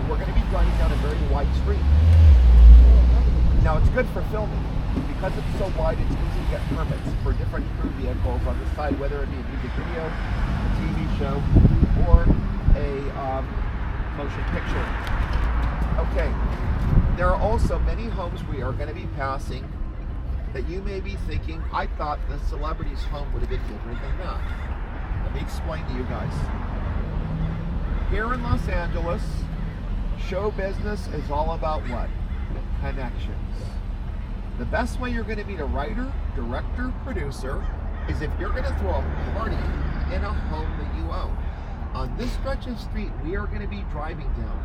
we're going to be driving down a very wide street. Now, it's good for filming. Because it's so wide, it's easy to get permits for different crew vehicles on the side, whether it be a music video, a TV show, or a motion picture. Okay, there are also many homes we are going to be passing that you may be thinking, I thought the celebrity's home would have been bigger than that. Let me explain to you guys. Here in Los Angeles, show business is all about what? Connections. The best way you're going to meet a writer, director, producer is if you're going to throw a party in a home that you own. On this stretch of street we are going to be driving down,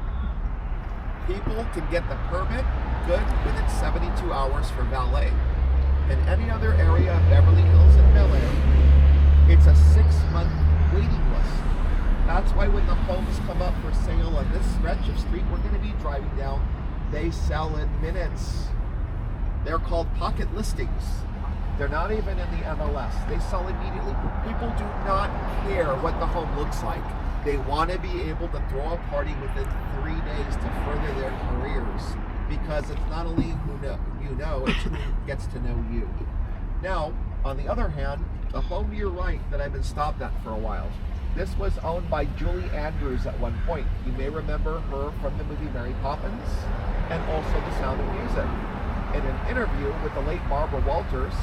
people can get the permit good within 72 hours for valet. In any other area of Beverly Hills and Bel Air, it's a 6-month waiting list. That's why when the homes come up for sale on this stretch of street we're going to be driving down, they sell in minutes. They're called pocket listings. They're not even in the MLS. They sell immediately. People do not care what the home looks like. They want to be able to throw a party within 3 days to further their careers, because it's not only who you know, it's who gets to know you. Now, on the other hand, the home to your right that I've been stopped at for a while, this was owned by Julie Andrews at one point. You may remember her from the movie Mary Poppins and also The Sound of Music. In an interview with the late Barbara Walters,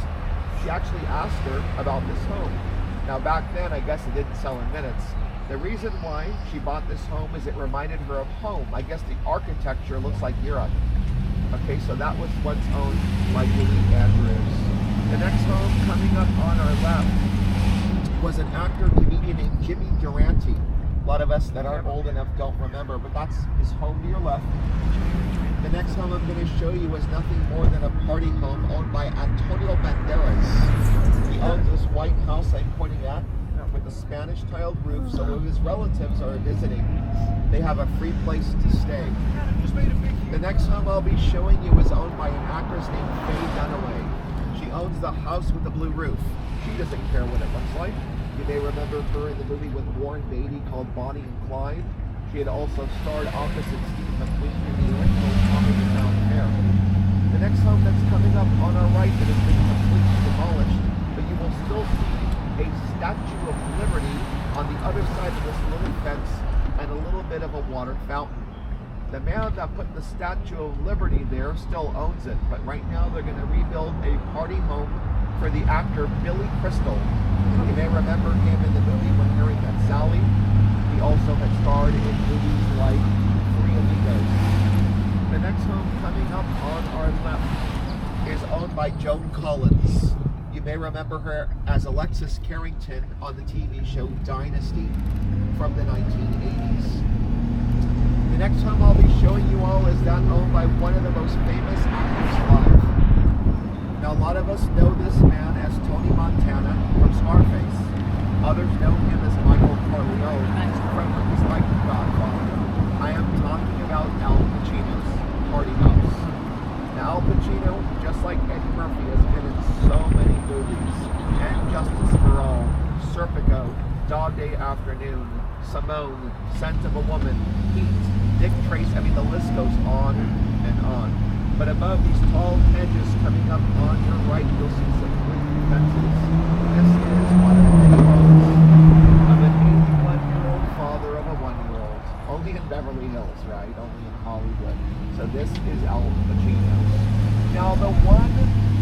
she actually asked her about this home. Now back then, I guess it didn't sell in minutes. The reason why she bought this home is it reminded her of home. I guess the architecture looks like Europe. Okay, so that was what's owned by Julie Andrews. The next home coming up on our left was an actor comedian named Jimmy Durante. A lot of us that aren't old enough don't remember, but that's his home to your left. The next home I'm going to show you is nothing more than a party home owned by Antonio Banderas. He owns this white house I'm pointing at with a Spanish tiled roof, so if his relatives are visiting, they have a free place to stay. The next home I'll be showing you is owned by an actress named Faye Dunaway. She owns the house with the blue roof. She doesn't care what it looks like. You may remember her in the movie with Warren Beatty called Bonnie and Clyde. She had also starred opposite Steve McQueen in the original Tommy the Town Fair. The next home that's coming up on our right that has been completely demolished, but you will still see a Statue of Liberty on the other side of this little fence and a little bit of a water fountain. The man that put the Statue of Liberty there still owns it, but right now they're going to rebuild a party home for the actor Billy Crystal. You may remember him in the movie When Harry Met Sally. He also had starred in movies like Three Amigos. The next home coming up on our left is owned by Joan Collins. You may remember her as Alexis Carrington on the TV show Dynasty from the 1980s. The next home I'll be showing you all is that owned by one of the most famous actors alive. Now, a lot of us know this man as Tony Montana from Scarface. Others know him as Michael Corleone from movies like The Godfather. I am talking about Al Pacino's Party House. Now, Al Pacino, just like Eddie Murphy, has been in so many movies. And Justice for All, Serpico, Dog Day Afternoon, Simone, Scent of a Woman, Heat, Dick Tracy. I mean, the list goes on and on. But above these tall hedges coming up on your right, you'll see some wooden fences. This is one of the many homes of an 81-year-old father of a 1-year-old. Only in Beverly Hills, right? Only in Hollywood. So this is Al Pacino. Now, the one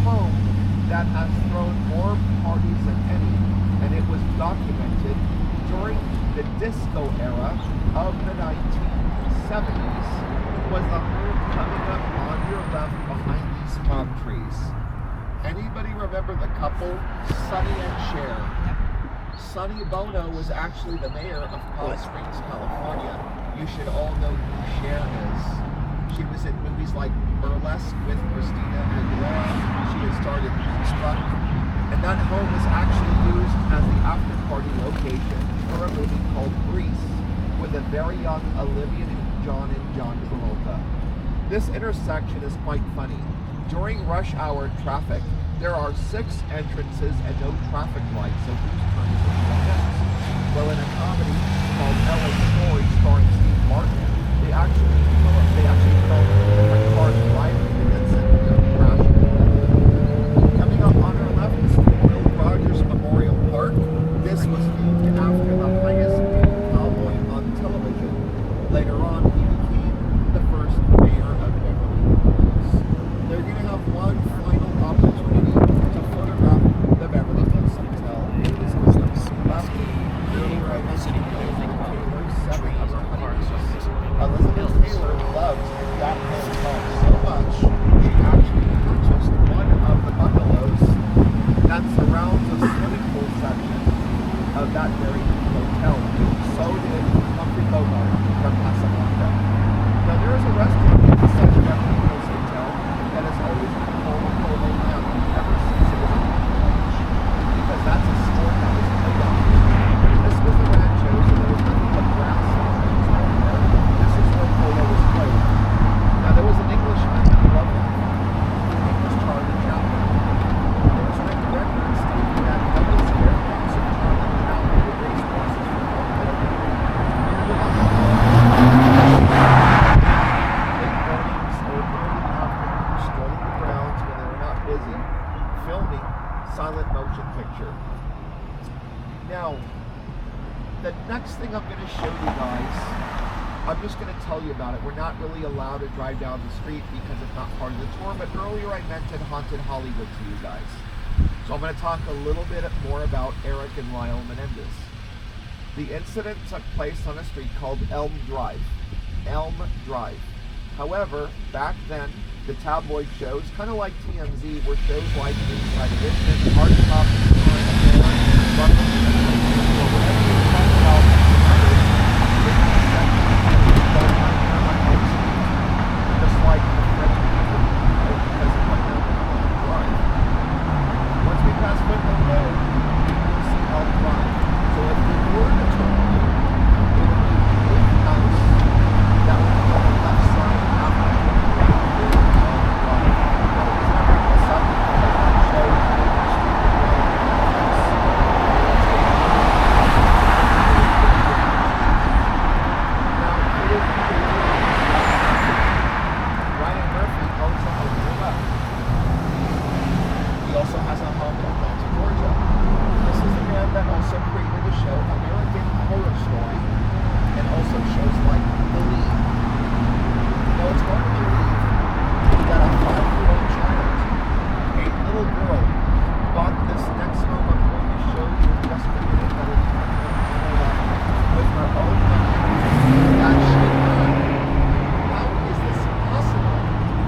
home that has thrown more parties than any, and it was documented during the disco era of the 1970s, was the home coming up on your left behind these palm trees. Anybody remember the couple, Sonny and Cher? Sonny Bono was actually the mayor of Palm Springs, California. You should all know who Cher is. She was in movies like Burlesque with Christina Aguilera. She had starred in Moonstruck. And that home was actually used as the after-party location for a movie called Grease with a very young Olivia Newton-John and John Travolta. This intersection is quite funny. During rush hour traffic, there are 6 entrances and no traffic lights, so whose turn is it next? Well, in a comedy called LA Story starring Steve Martin, they actually filmed different cars driving and then sent them to crash. Coming up on our left is Will Rogers Memorial Park. This was named after the highest paid cowboy on television. Later on, he became the first mayor of Beverly Hills. They're going to have one final opportunity to photograph the Beverly Hills Hotel. It is last week. Earlier I mentioned Taylor's 7 of her honeymoons. Elizabeth Taylor loves that hotel so much, she actually purchased one of the bungalows that surrounds the swimming pool section of that very hotel. So did Humphrey Bogart from Casablanca. Now there is a restaurant inside the Beverly Hills Hotel that has always been called a polo lounge ever since it was opened, because that's a sport that was played out here. This was the rancho, so there was nothing but grass and trees out there. This is where polo was played. Now there was an Englishman who loved it. His name was Charlie Chaplin. There was written records stating that Elvis Fairbanks and Charlie Chaplin would race horses for polo. Late mornings or early afternoons, strolling the grounds when they were not busy, filming silent motion picture. Now, the next thing I'm going to show you guys, I'm just going to tell you about it. We're not really allowed to drive down the street because it's not part of the tour, but earlier I mentioned Haunted Hollywood to you guys. So I'm going to talk a little bit more about Eric and Lyle Menendez. The incident took place on a street called Elm Drive. Elm Drive. However, back then, the tabloid shows, kind of like TMZ, were shows like Inside Edition, Hotspots, whatever you talk about, just like the French people, because of what happened on Elm Drive. Once we pass Whitman Road, you'll see Elm Drive. So if we were to turn right, it would be a house that would be on the left side after the Elm Drive. But it was never a subject that would show the street now, it is Ryan Murphy owns a home in the left. He also has a home in Atlanta, Georgia. This is the man that also created the show American Horror Story and also shows like Believe. Now it's hard to believe that a 5-year-old child, a little girl, bought this next home I'm going to show you in just a minute that is on the left with her own money that she earned. How is this possible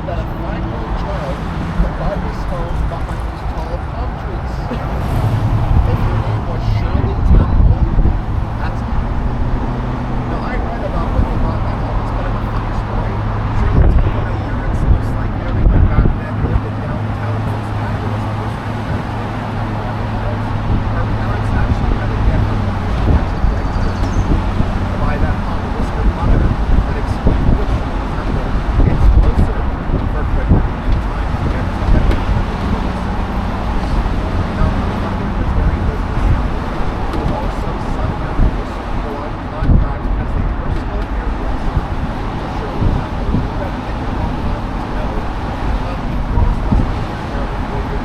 that a 5-year-old child could buy this home behind these tall palm trees? If your name was Shirley Temple, that's it. Now, I read about when they bought that home. It's kind of a funny story. Shirley Temple, her parents, most like everyone back then, lived in downtown Los Angeles. Her parents actually had to get her permission as a director to buy that home. It was her mother that explained which Shirley Temple is closer for quicker commute time to get to Beverly Hills. Now, her mother was very business savvy. She was also Southern blood contract as a personal hairdresser for Shirley Temple. You have been here long enough to know how many girls must be in there before you're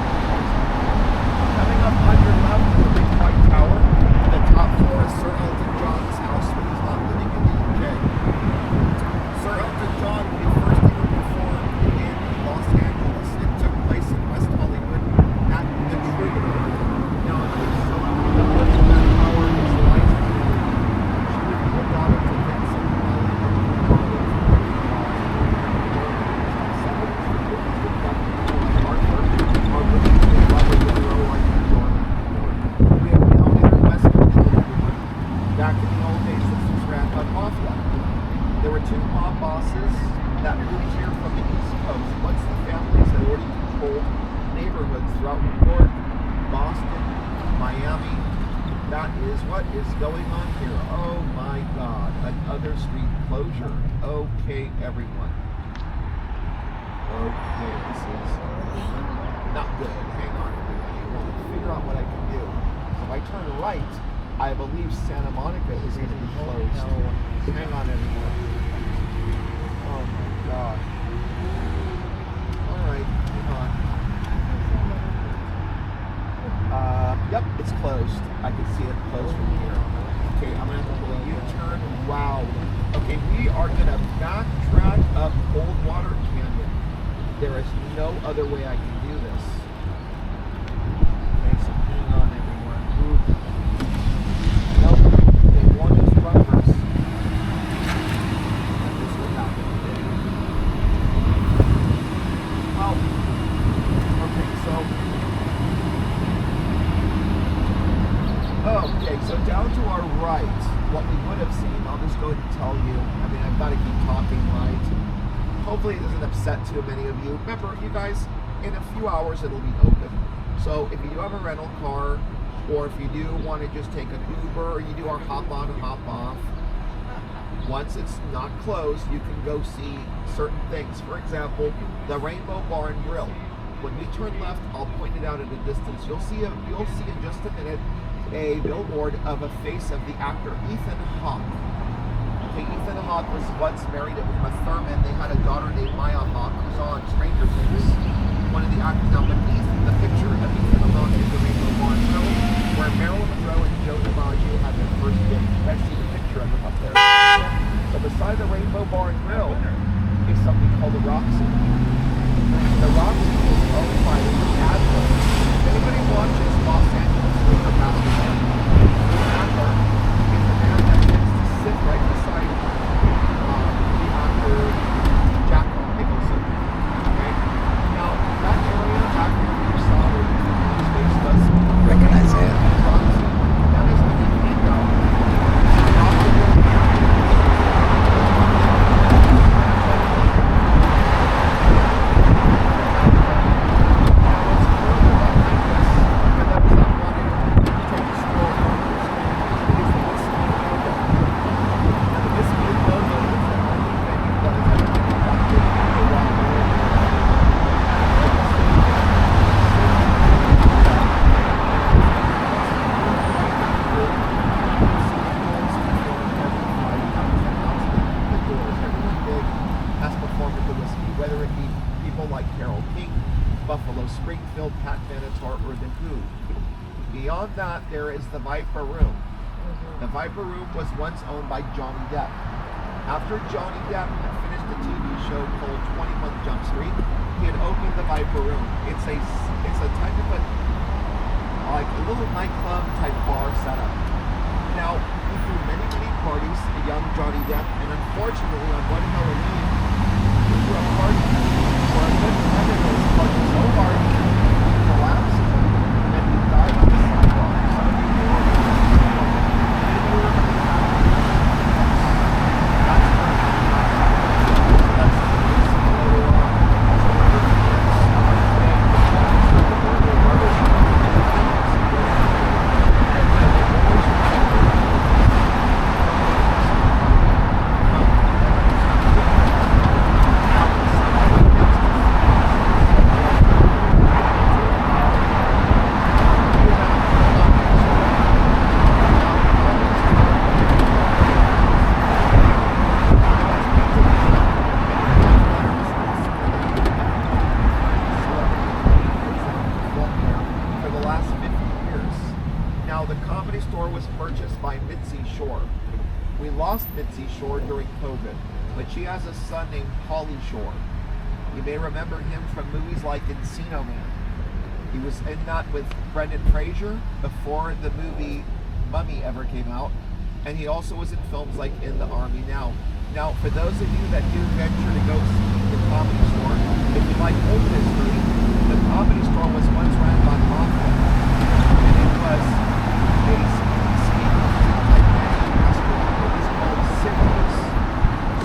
coming up on your left is the big white tower. The top floor is Sir Elton John's house when he's not living in the UK. Sir Elton John, when he first ever performed in Los Angeles, it took place in West Hollywood at the Troubadour. Now, so the person in that tower is Liza Minnelli. She would be the daughter to Vincent Minnelli and we have now entered West Hollywood. Back in the old days, this was ran by Mafia. There were two mob bosses that moved here from the East Coast. Once the families had already controlled neighborhoods throughout New York, Boston, Miami. That is what is going on here. Oh my God, another street closure. Okay, everyone. Okay, this is not good. Hang on, everybody. I want to figure out what I can do. If I turn right, I believe Santa Monica is going to be closed. Hang on, everyone. Oh my God. All right, hang on. Yep, it's closed. I can see it closed from here. Okay, I'm going to have to pull a U-turn. Wow. Okay, we are going to backtrack up Coldwater Canyon. There is no other way I can do this. Okay, so hang on, everyone. Ooh. Nope, they want us runners. This will happen today. Well, okay, so down to our right, what we would have seen, I'll just go ahead and tell you. I mean, I've got to keep talking, right? Hopefully it doesn't upset too many of you. Remember, you guys, in a few hours it'll be open. So if you do have a rental car, or if you do want to just take an Uber, or you do our hop on, hop off, once it's not closed, you can go see certain things. For example, the Rainbow Bar and Grill. When we turn left, I'll point it out at a distance. You'll see in just a minute a billboard of a face of the actor Ethan Hawke. Okay, Ethan Hawke was once married to Uma Thurman. They had a daughter named Maya Hawke, who's on Stranger Things. One of the actors. Now beneath the picture of Ethan Hawke is the Rainbow Bar and Grill, where Marilyn Monroe and Joe DiMaggio had their first date. You guys see the picture of them up there. So beside the Rainbow Bar and Grill is something called the Roxy. The Roxy is owned by the Admiral. If anybody wants Springfield Pat Benatar or The Who. Beyond that, there is the Viper Room. The Viper Room was once owned by Johnny Depp. After Johnny Depp had finished a TV show called 21 Jump Street, he had opened the Viper Room. It's a type of like a little nightclub type bar setup. Now, he threw many parties, a young Johnny Depp, and unfortunately on one Halloween, he threw a party where a good friend of his party so hard he collapsed and he died on the sidewalk. Some of you know him. During COVID, but she has a son named Pauly Shore. You may remember him from movies like Encino Man. He was in that with Brendan Fraser before the movie Mummy ever came out, and he also was in films like In the Army Now. Now, for those of you that do venture to go see the Comedy Store, if you like old history, the Comedy Store was once ran by Mafia, and it was a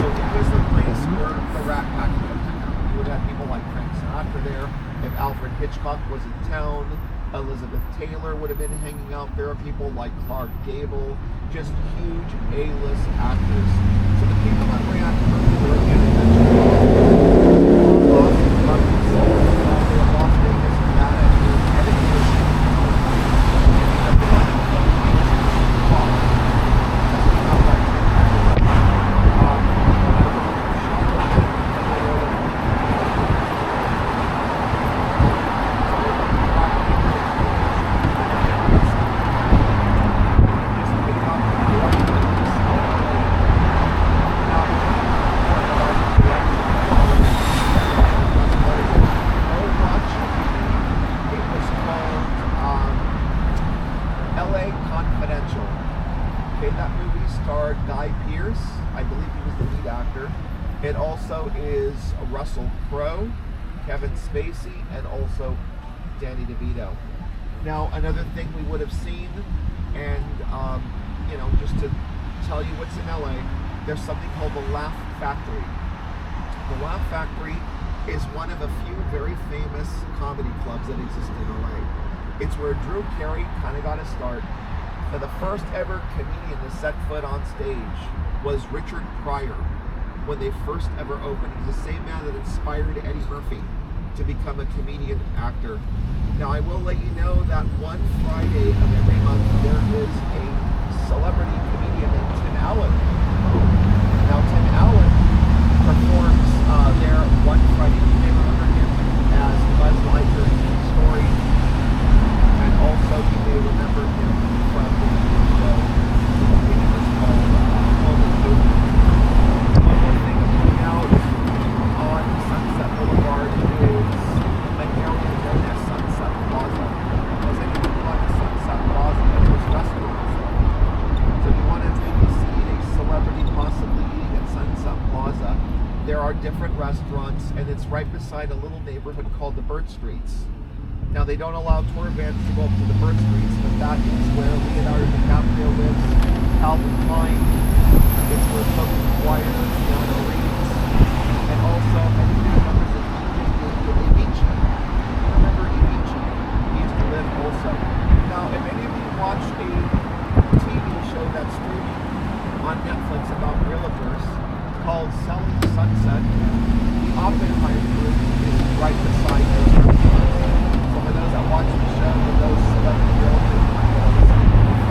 so it was the place where the Rat Pack would have come out. You would have people like Frank Sinatra there. If Alfred Hitchcock was in town, Elizabeth Taylor would have been hanging out there. People like Clark Gable, just huge A-list actors. So the people that ran earlier again Las Vegas, Nevada, It also is Russell Crowe, Kevin Spacey, and also Danny DeVito. Now, another thing we would have seen, and just to tell you what's in LA, there's something called the Laugh Factory. The Laugh Factory is one of a few very famous comedy clubs that exist in LA. It's where Drew Carey kind of got his start. Now, the first ever comedian to set foot on stage was Richard Pryor. When they first ever opened, he's the same man that inspired Eddie Murphy to become a comedian actor. Now, I will let you know that one Friday of every month there is a celebrity comedian named Tim Allen. Now, Tim Allen performs there one Friday. You may remember him as Buzz Lightyear in Toy Story, and also you may remember him from the show. I think it was called Home Improvement. On Sunset Boulevard is an area known as Sunset Plaza. As anyone call it Sunset Plaza, there's restaurants there. So if you want to maybe see a celebrity possibly eating at Sunset Plaza, there are different restaurants, and it's right beside a little neighborhood called the Bird Streets. Now, they don't allow tour vans to go up to the Bird Streets, but that is where Leonardo DiCaprio lives, Calvin Klein. It's where Toby Maguire, Keanu Reeves, and also anyone who remembers the Avicii. Remember Avicii? He used to live also. Now, if any of you watch a TV show that's streaming on Netflix about realtors called Selling Sunset, the Oppenheimer Group is right beside those restaurants. So for those that watch the show, for those celebrity realtors might be able to listen to the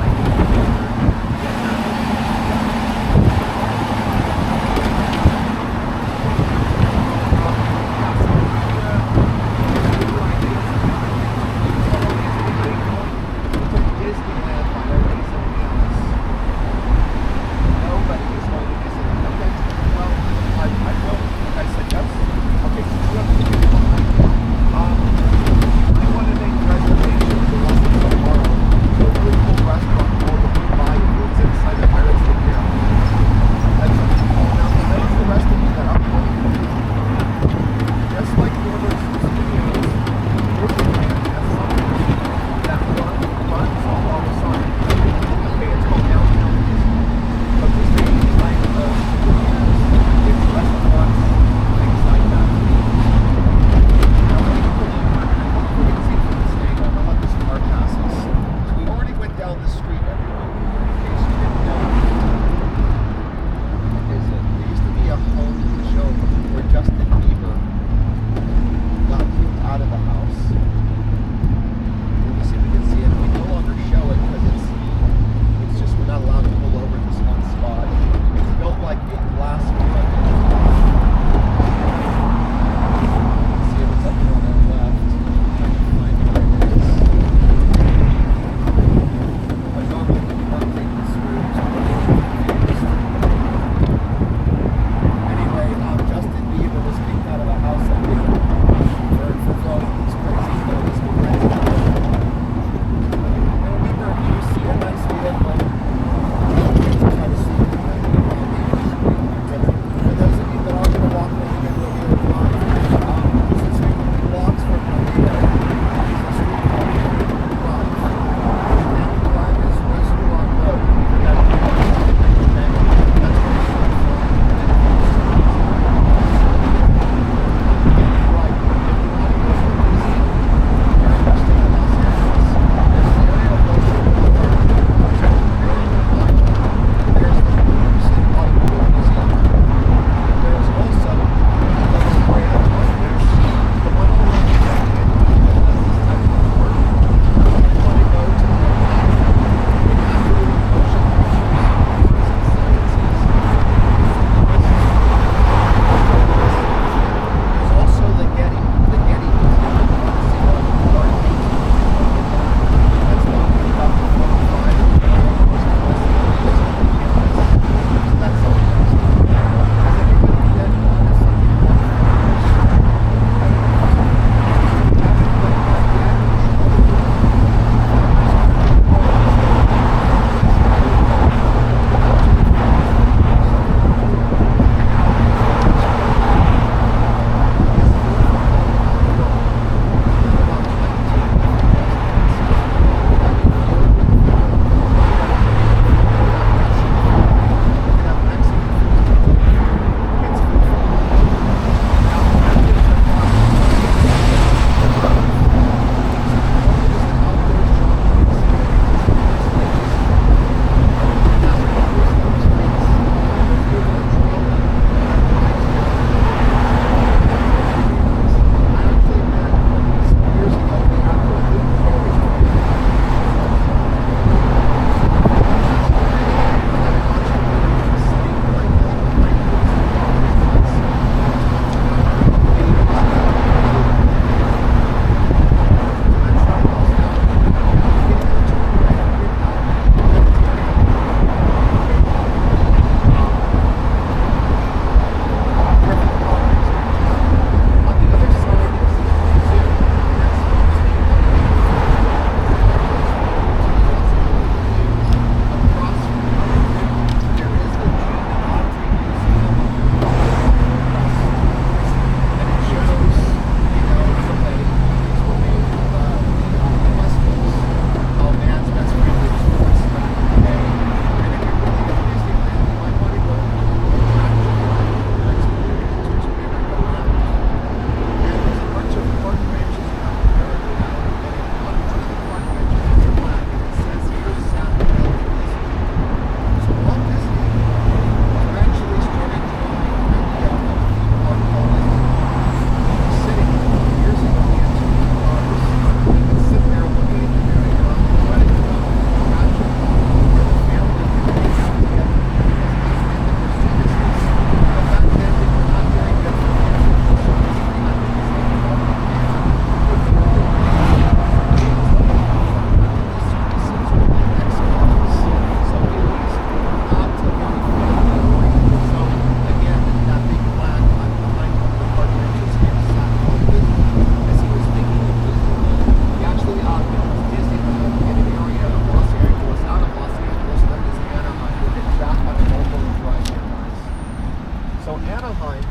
So Anaheim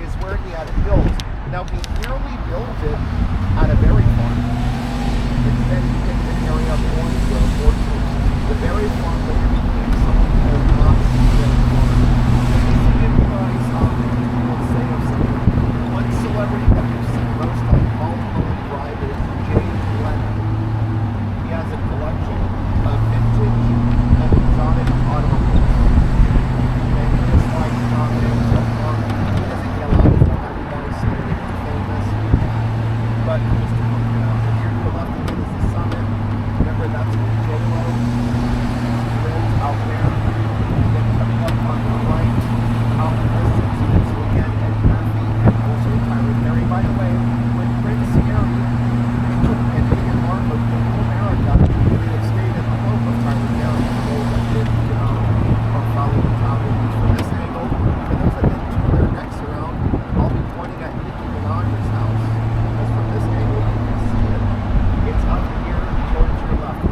is where he had it built. Now he nearly built it at a berry farm. Instead he picked an area of orange grove, orchards. The berry farm later became something called Mafia Berry Farm. And this is give you guys will say of something. One celebrity that we've seen most on Paul Cohen Drive is James Lennon. He has a collection of vintage and exotic automobiles. And he just likes dominance of art. He doesn't get a lot of them. Everybody said that he's famous. But just to point it out, here to the left of it is the summit. Remember, that's where J-Lo lives out there. And then coming up on the right, out in the distance, is again Eddie Murphy and also Tyler Perry. By the way, when Prince Harry and Meghan Markle came to America, they had stayed at the home of Tyler Perry for those that didn't or follow the town movies from this angle. For those that didn't turn their necks around, I'll be pointing at Nicki Minaj's house. Because from this angle you can see it. It's up here towards your left.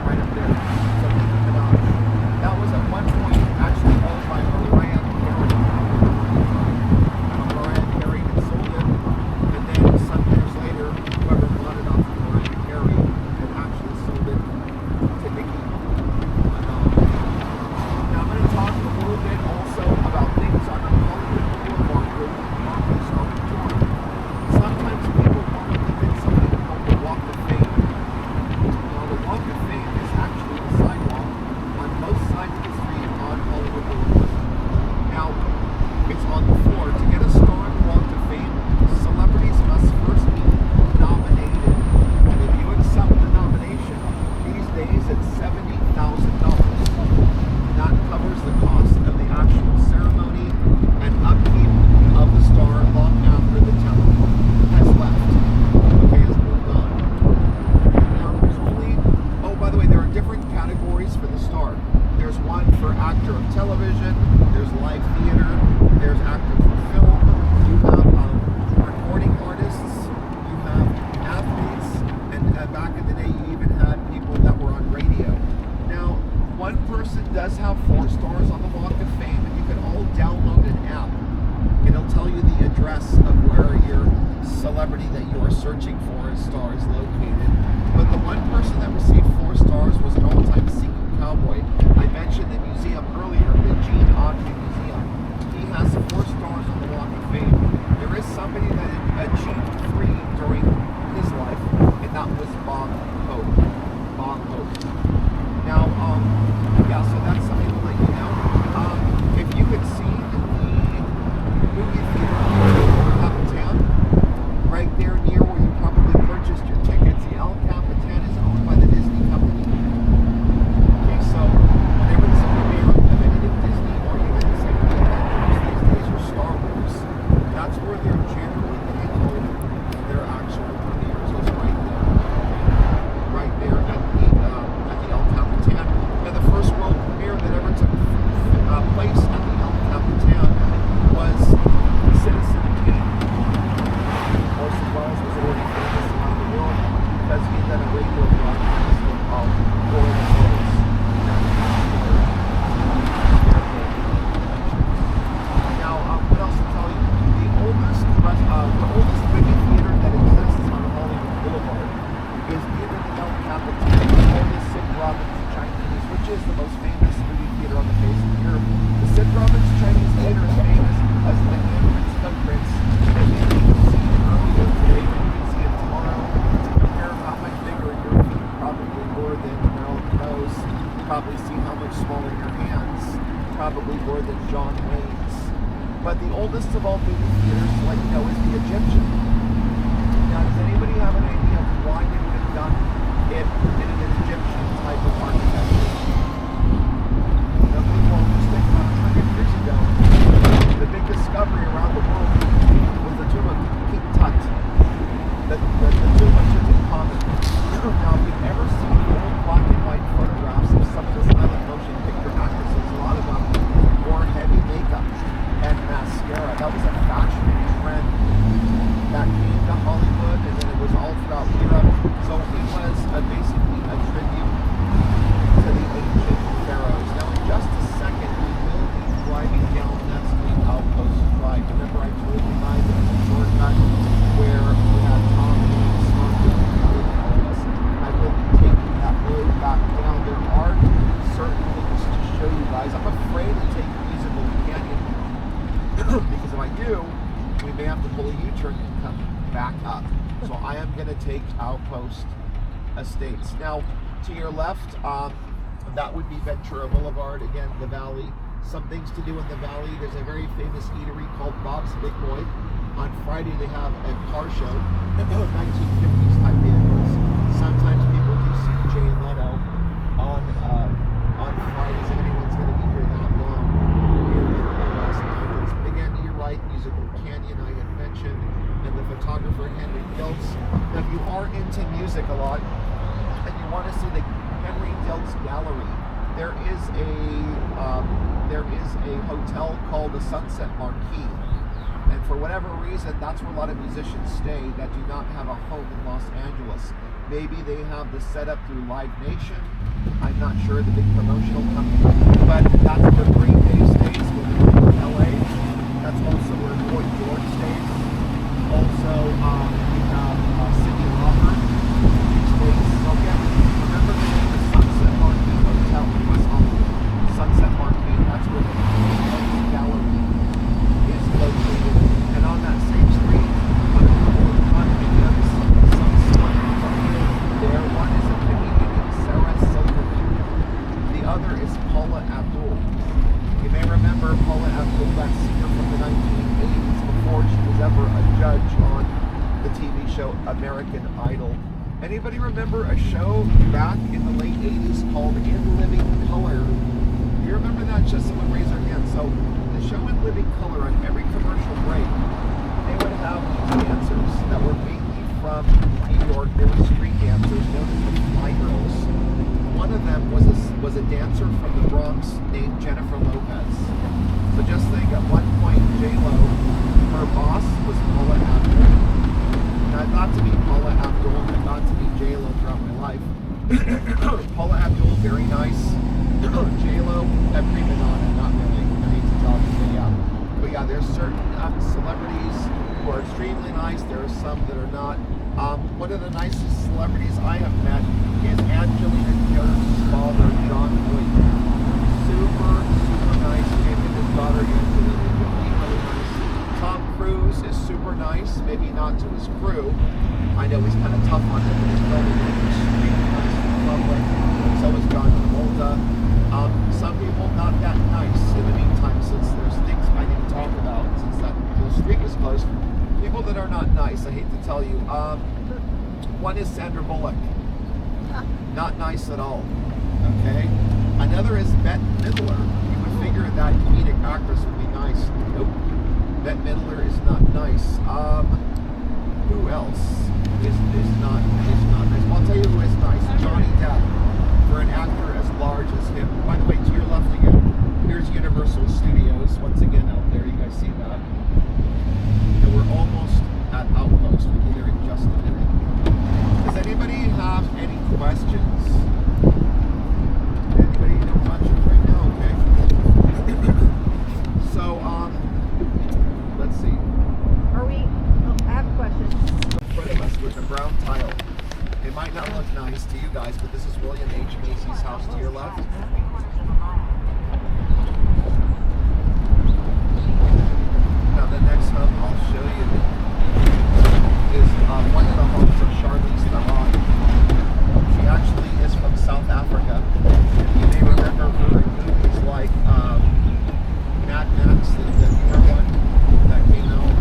Right up there. So Nicki Minaj. That was at one point actually owned by Mariah Carey. Mariah Carey had sold it. And then some years later, whoever bought it off of Mariah Carey had actually sold it to Nicki Minaj. Now I'm going to talk a little bit also about things on the Hollywood Boulevard where we normally start to tour. Sometimes people want to look at something called the Walk of Fame. Now the Walk of Fame is actually the sidewalk on both sides of the street on Hollywood Boulevard. Now, it's on the floor. To get a star on the Walk of Fame, celebrities must first be nominated. And if you accept the nomination, these days it's $70,000. That covers the cost of the actual ceremony and upkeep of the star long after the talent has left. Okay, has moved on. Now there's only, oh by the way, there are different categories for the star. There's one for actor of television, there's live theater, there's actor for film, you have recording artists, you have athletes, and back in the day you even had people that were on radio. Now, one person does have 4 stars on the Walk of Fame, and you can all download an app. It'll tell you the address of where your celebrity that you are searching for a star is located. But the one person that received 4 stars was an all-time singing cowboy. I mentioned the museum earlier, the Gene Autry Museum. He has 4 stars on the Walk of Fame. There is somebody that achieved 3 during his life, and that was Bob Hope. Bob Hope. Now, yeah, so that's something to let you know. If you had seen the movie theater in Capitan, right there near where you probably purchased your tickets, the El Capitan is owned by the Disney company. Okay, so whenever there's a premiere of anything Disney or even some of the Avengers these days or Star Wars, that's where they're generally going to hold their actual premieres. It's right there. Right there at the El Capitan. Now the first world premiere that ever took place at the El Capitan was Citizen Kane. Orson Welles was already famous around the world because he had done a radio broadcast of War of the Worlds. Now, what else to tell you? The oldest movie theater that exists on Hollywood Boulevard is either the El Capitan or the Sid Robbins Chinese, which is the most famous movie theater on the face of the earth. The Sid Robbins Chinese Theater is famous because of the handprints, footprints that you can see earlier today, and you can see it tomorrow. To compare how much bigger your feet probably were than Marilyn Monroe's, probably see how much smaller your hands probably were than John Wayne's. But the oldest of all movie theaters, like you know, is the Egyptian. Now, does anybody have an idea of why they would have done it in an Egyptian type of architecture? Well, just think about 100 years ago, the big discovery around the world was the tomb of King Tut, the tomb of Tutankhamun. Now, if you've ever seen old black and white photographs of some of the silent motion picture actresses, a lot of them wore heavy makeup and mascara. That was a fashion trend that came to Hollywood, and then it was all throughout Europe. So it was basically a tribute like, remember I told you guys it was a shortcut where we had Tom and snorkeling and that would follow us. I will be taking that road back down. There are certain things to show you guys. I'm afraid to take Musical Canyon because if I do, we may have to pull a U-turn and come back up. So I am going to take Outpost Estates. Now, to your left, that would be Ventura Boulevard, again, the valley. Some things to do in the valley. There's a very famous eatery called Bob's Big Boy. On Friday, they have a car show, 1950s type vehicles. Sometimes people do see Jay Leno on Fridays, if anyone's going to be here that long here in Los Angeles. Again, you're right, Musical Canyon, I had mentioned, and the photographer Henry Diltz. Now, if you are into music a lot, and you want to see the Henry Diltz Gallery, there is a hotel called the Sunset Marquis, and for whatever reason, that's where a lot of musicians stay that do not have a home in Los Angeles. Maybe they have the setup through Live Nation. I'm not sure, the big promotional company, but that's where Green Day stays when they're in LA. That's also where Boy George stays. Also, we have Cindy Lauper. So again, remember the name of Sunset Marquis Hotel in West Hollywood. Sunset Marquis, that's where the gallery is located. And on that same street, on a couple of condominiums, some celebrities there. One is a comedian named Sarah Silverman. The other is Paula Abdul. You may remember Paula Abdul, that singer from the 1980s, before she was ever a judge on the TV show American Idol. Anybody remember a show back in the late 80s called In Living Color? Do you remember that? Just someone raise their hand. So the show In Living Color, on every commercial break, they would have these dancers that were mainly from New York. They were street dancers known as the Fly Girls. One of them was a dancer from the Bronx named Jennifer Lopez. So just think, at one point, J-Lo, her boss was Paula Abdul. And I thought to be Paula Abdul, and I thought to be J-Lo throughout my life. Paula Abdul, very nice. J-Lo, a prima donna, not really. I hate to tell you, but yeah, there's certain celebrities who are extremely nice. There are some that are not. One of the nicest celebrities I have met is Angelina Jolie's father, John Boyd. Super nice. Him and his daughter Angelina Jolie, really nice. Tom Cruise is super nice, maybe not to his crew. I know he's kind of tough on them, but he's really extremely nice in public. So is John Travolta. Some people not that nice in the meantime, since there's things I need to talk about, since that little streak is closed. People that are not nice, I hate to tell you. One is Sandra Bullock. Not nice at all. Okay? Another is Bette Midler. You would figure that comedic actress would be nice. Nope. Bette Midler is not nice. Who else is not nice? Well, I'll tell you who is nice. Johnny Depp. For an actor as large as him. By the way, to your left again, here's Universal Studios. Once again out there, you guys see that? And we're almost at Outpost. We'll be there in just a minute. Does anybody have any questions? Anybody no questions right now? Okay. So, let's see. I have a question. In front of us with a brown tile. It might not look nice to you guys, but this is William H. Macy's house to your left. Now the next home I'll show you is one of the homes of Charlize Theron. She actually is from South Africa. You may remember her in movies like Mad Max, the newer one that came out.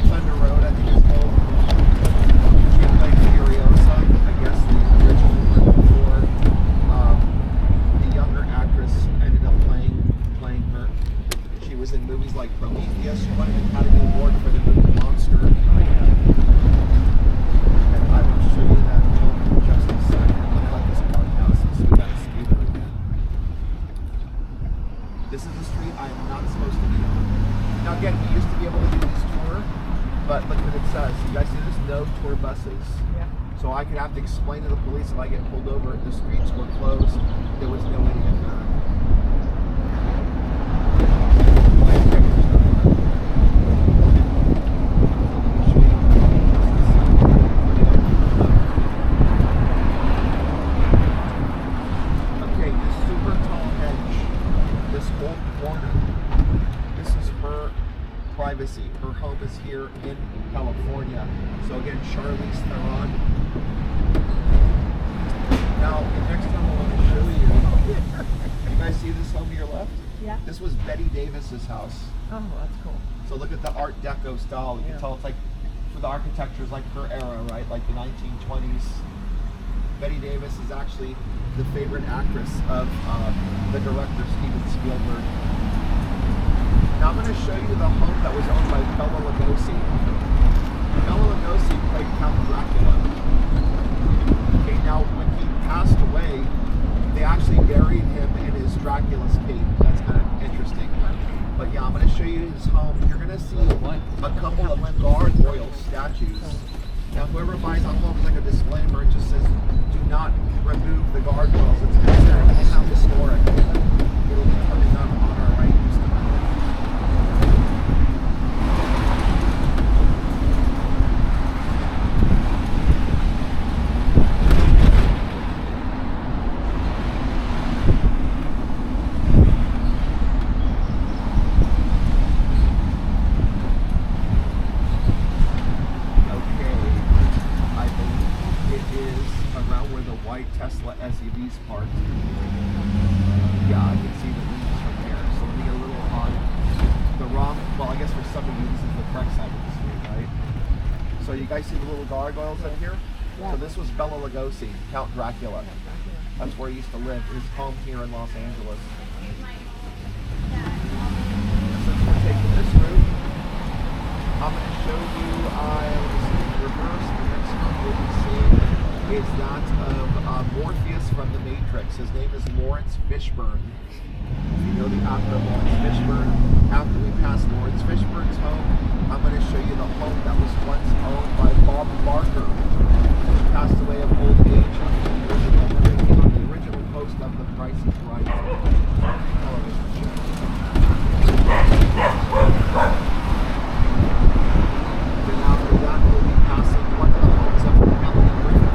Thunder Road, I think it's called. She played Furiosa, I guess the original one before the younger actress ended up playing her. She was in movies like Prometheus. She won an Academy Award for the movie Monster. And I will show you that film in just a second. Look like this park house. So we got a scooter again. This is the street I am not supposed to be on. Now again, we used to be able to do this tour, but look what it says. You guys see this? No tour buses. Yeah. So I could have to explain to the police if I get pulled over, the streets were closed, there was no way to get back. privacy. Her home is here in California. So again, Charlize Theron. Now, the next time I want to show you, you guys see this home to your left? Yeah. This was Betty Davis's house. Oh, that's cool. So look at the Art Deco style. You can tell it's like, for the architecture is like her era, right? Like the 1920s. Betty Davis is actually the favorite actress of the director Steven Spielberg. Now I'm going to show you the home that was owned by Bela Lugosi. Bela Lugosi played Count Dracula. Okay, now when he passed away, they actually buried him in his Dracula's cape. That's kind of interesting. But yeah, I'm going to show you his home. You're going to see a couple of gargoyle statues. Now whoever buys a home, like a disclaimer, it just says, do not remove the gargoyles. It's considered historic. It'll be coming up on our right in just a minute. Tesla SUVs parked. Yeah, I can see the windows from there. So let me get a little on the wrong, well, I guess for some of you this is the correct side of the street, right? So you guys see the little gargoyles in here? Yeah. So this was Bela Lugosi, Count Dracula. That's where he used to live. His home here in Los Angeles. Since we're taking this route, I'm going to show you, reverse. The next one we'll be seeing is that of Morpheus from The Matrix. His name is Lawrence Fishburne. If you know the actor Lawrence Fishburne, after we pass Lawrence Fishburne's home, I'm going to show you the home that was once owned by Bob Barker, who passed away of old age on the original host of The Price is Right television show. Then after that, we'll be passing one of the homes of Melanie Griffith.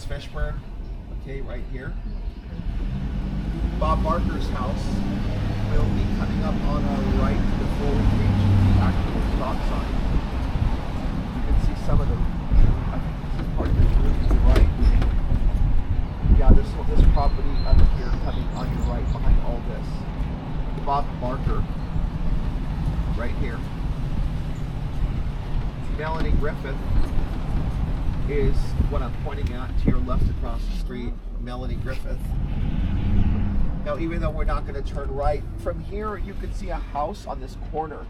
Fishburne, okay, right here. Bob Barker's house will be coming up on our right before we reach the actual stop sign. You can see some of the, I think this is part of the roof to the right. Yeah, this property up here coming on your right behind all this. Bob Barker, right here. Melanie Griffith is what I'm pointing at to your left across the street, Melanie Griffith. Now, even though we're not going to turn right, from here you can see a house on this corner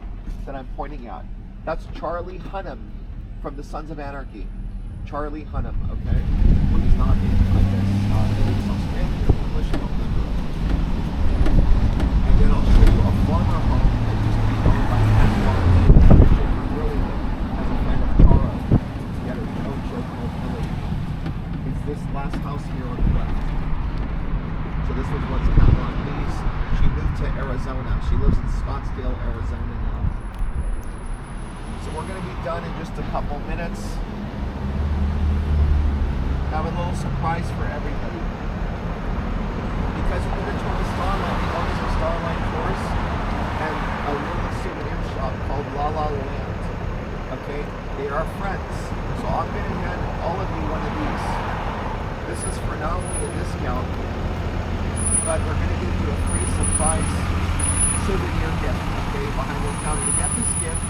that I'm pointing at. That's Charlie Hunnam from the Sons of Anarchy. Charlie Hunnam, okay? When he's not in, I guess, maybe some Spanish or English, I don't remember. And then I'll show you a farmer home that used to be owned by really as a fan of Tara. He had his own show called Billy. It's this last house here on the left. So this was what's Cameron Lee's. She moved to Arizona. She lives in Scottsdale, Arizona now. So we're going to be done in just a couple minutes. I have a little surprise for everybody. Because we're going to tour the Starline, the owners of Starline Tours, and a little souvenir shop called La Land. Okay? They are friends. So I'm going to hand all of you one of these. This is for not only a discount, but we're going to give you a free surprise souvenir gift, okay, behind the counter. To get this gift,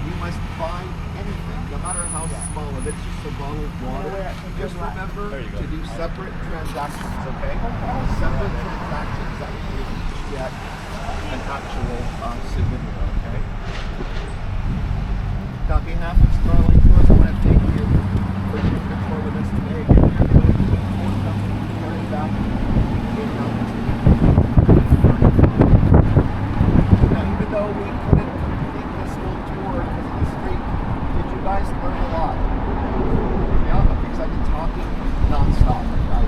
you must buy anything, no matter how small. If it's just a bottle of water, just remember to do separate transactions, okay? Separate transactions that we each get. actual souvenir, okay? Now, on behalf of Starline Tours, I want to thank you for taking the tour with us today. Again, you're the tour company carrying back the Now, even though we couldn't complete this whole tour because of the street, did you guys learn a lot? Yeah, because I've been talking nonstop.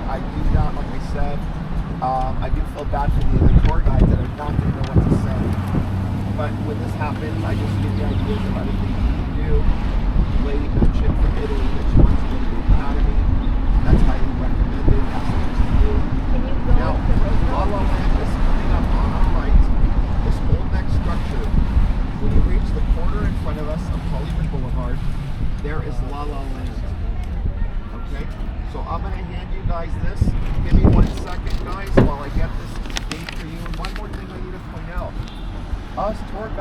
I do not, like I said, I do feel bad for the other tour guides that are not going to know what to say. But when this happens, I just give you ideas of other things you can do. The lady mentioned from Italy that she wants to go to the academy. That's highly recommended. That's what to do. Can you go Now, to the La La Land is coming up on our right. This old neck structure. When you reach the corner in front of us of Hollywood Boulevard, there is La La Land. Okay? So I'm going to hand you guys this. Give me 1 second, guys, while I get this date for you. And one more thing I need to point out. Us tour guides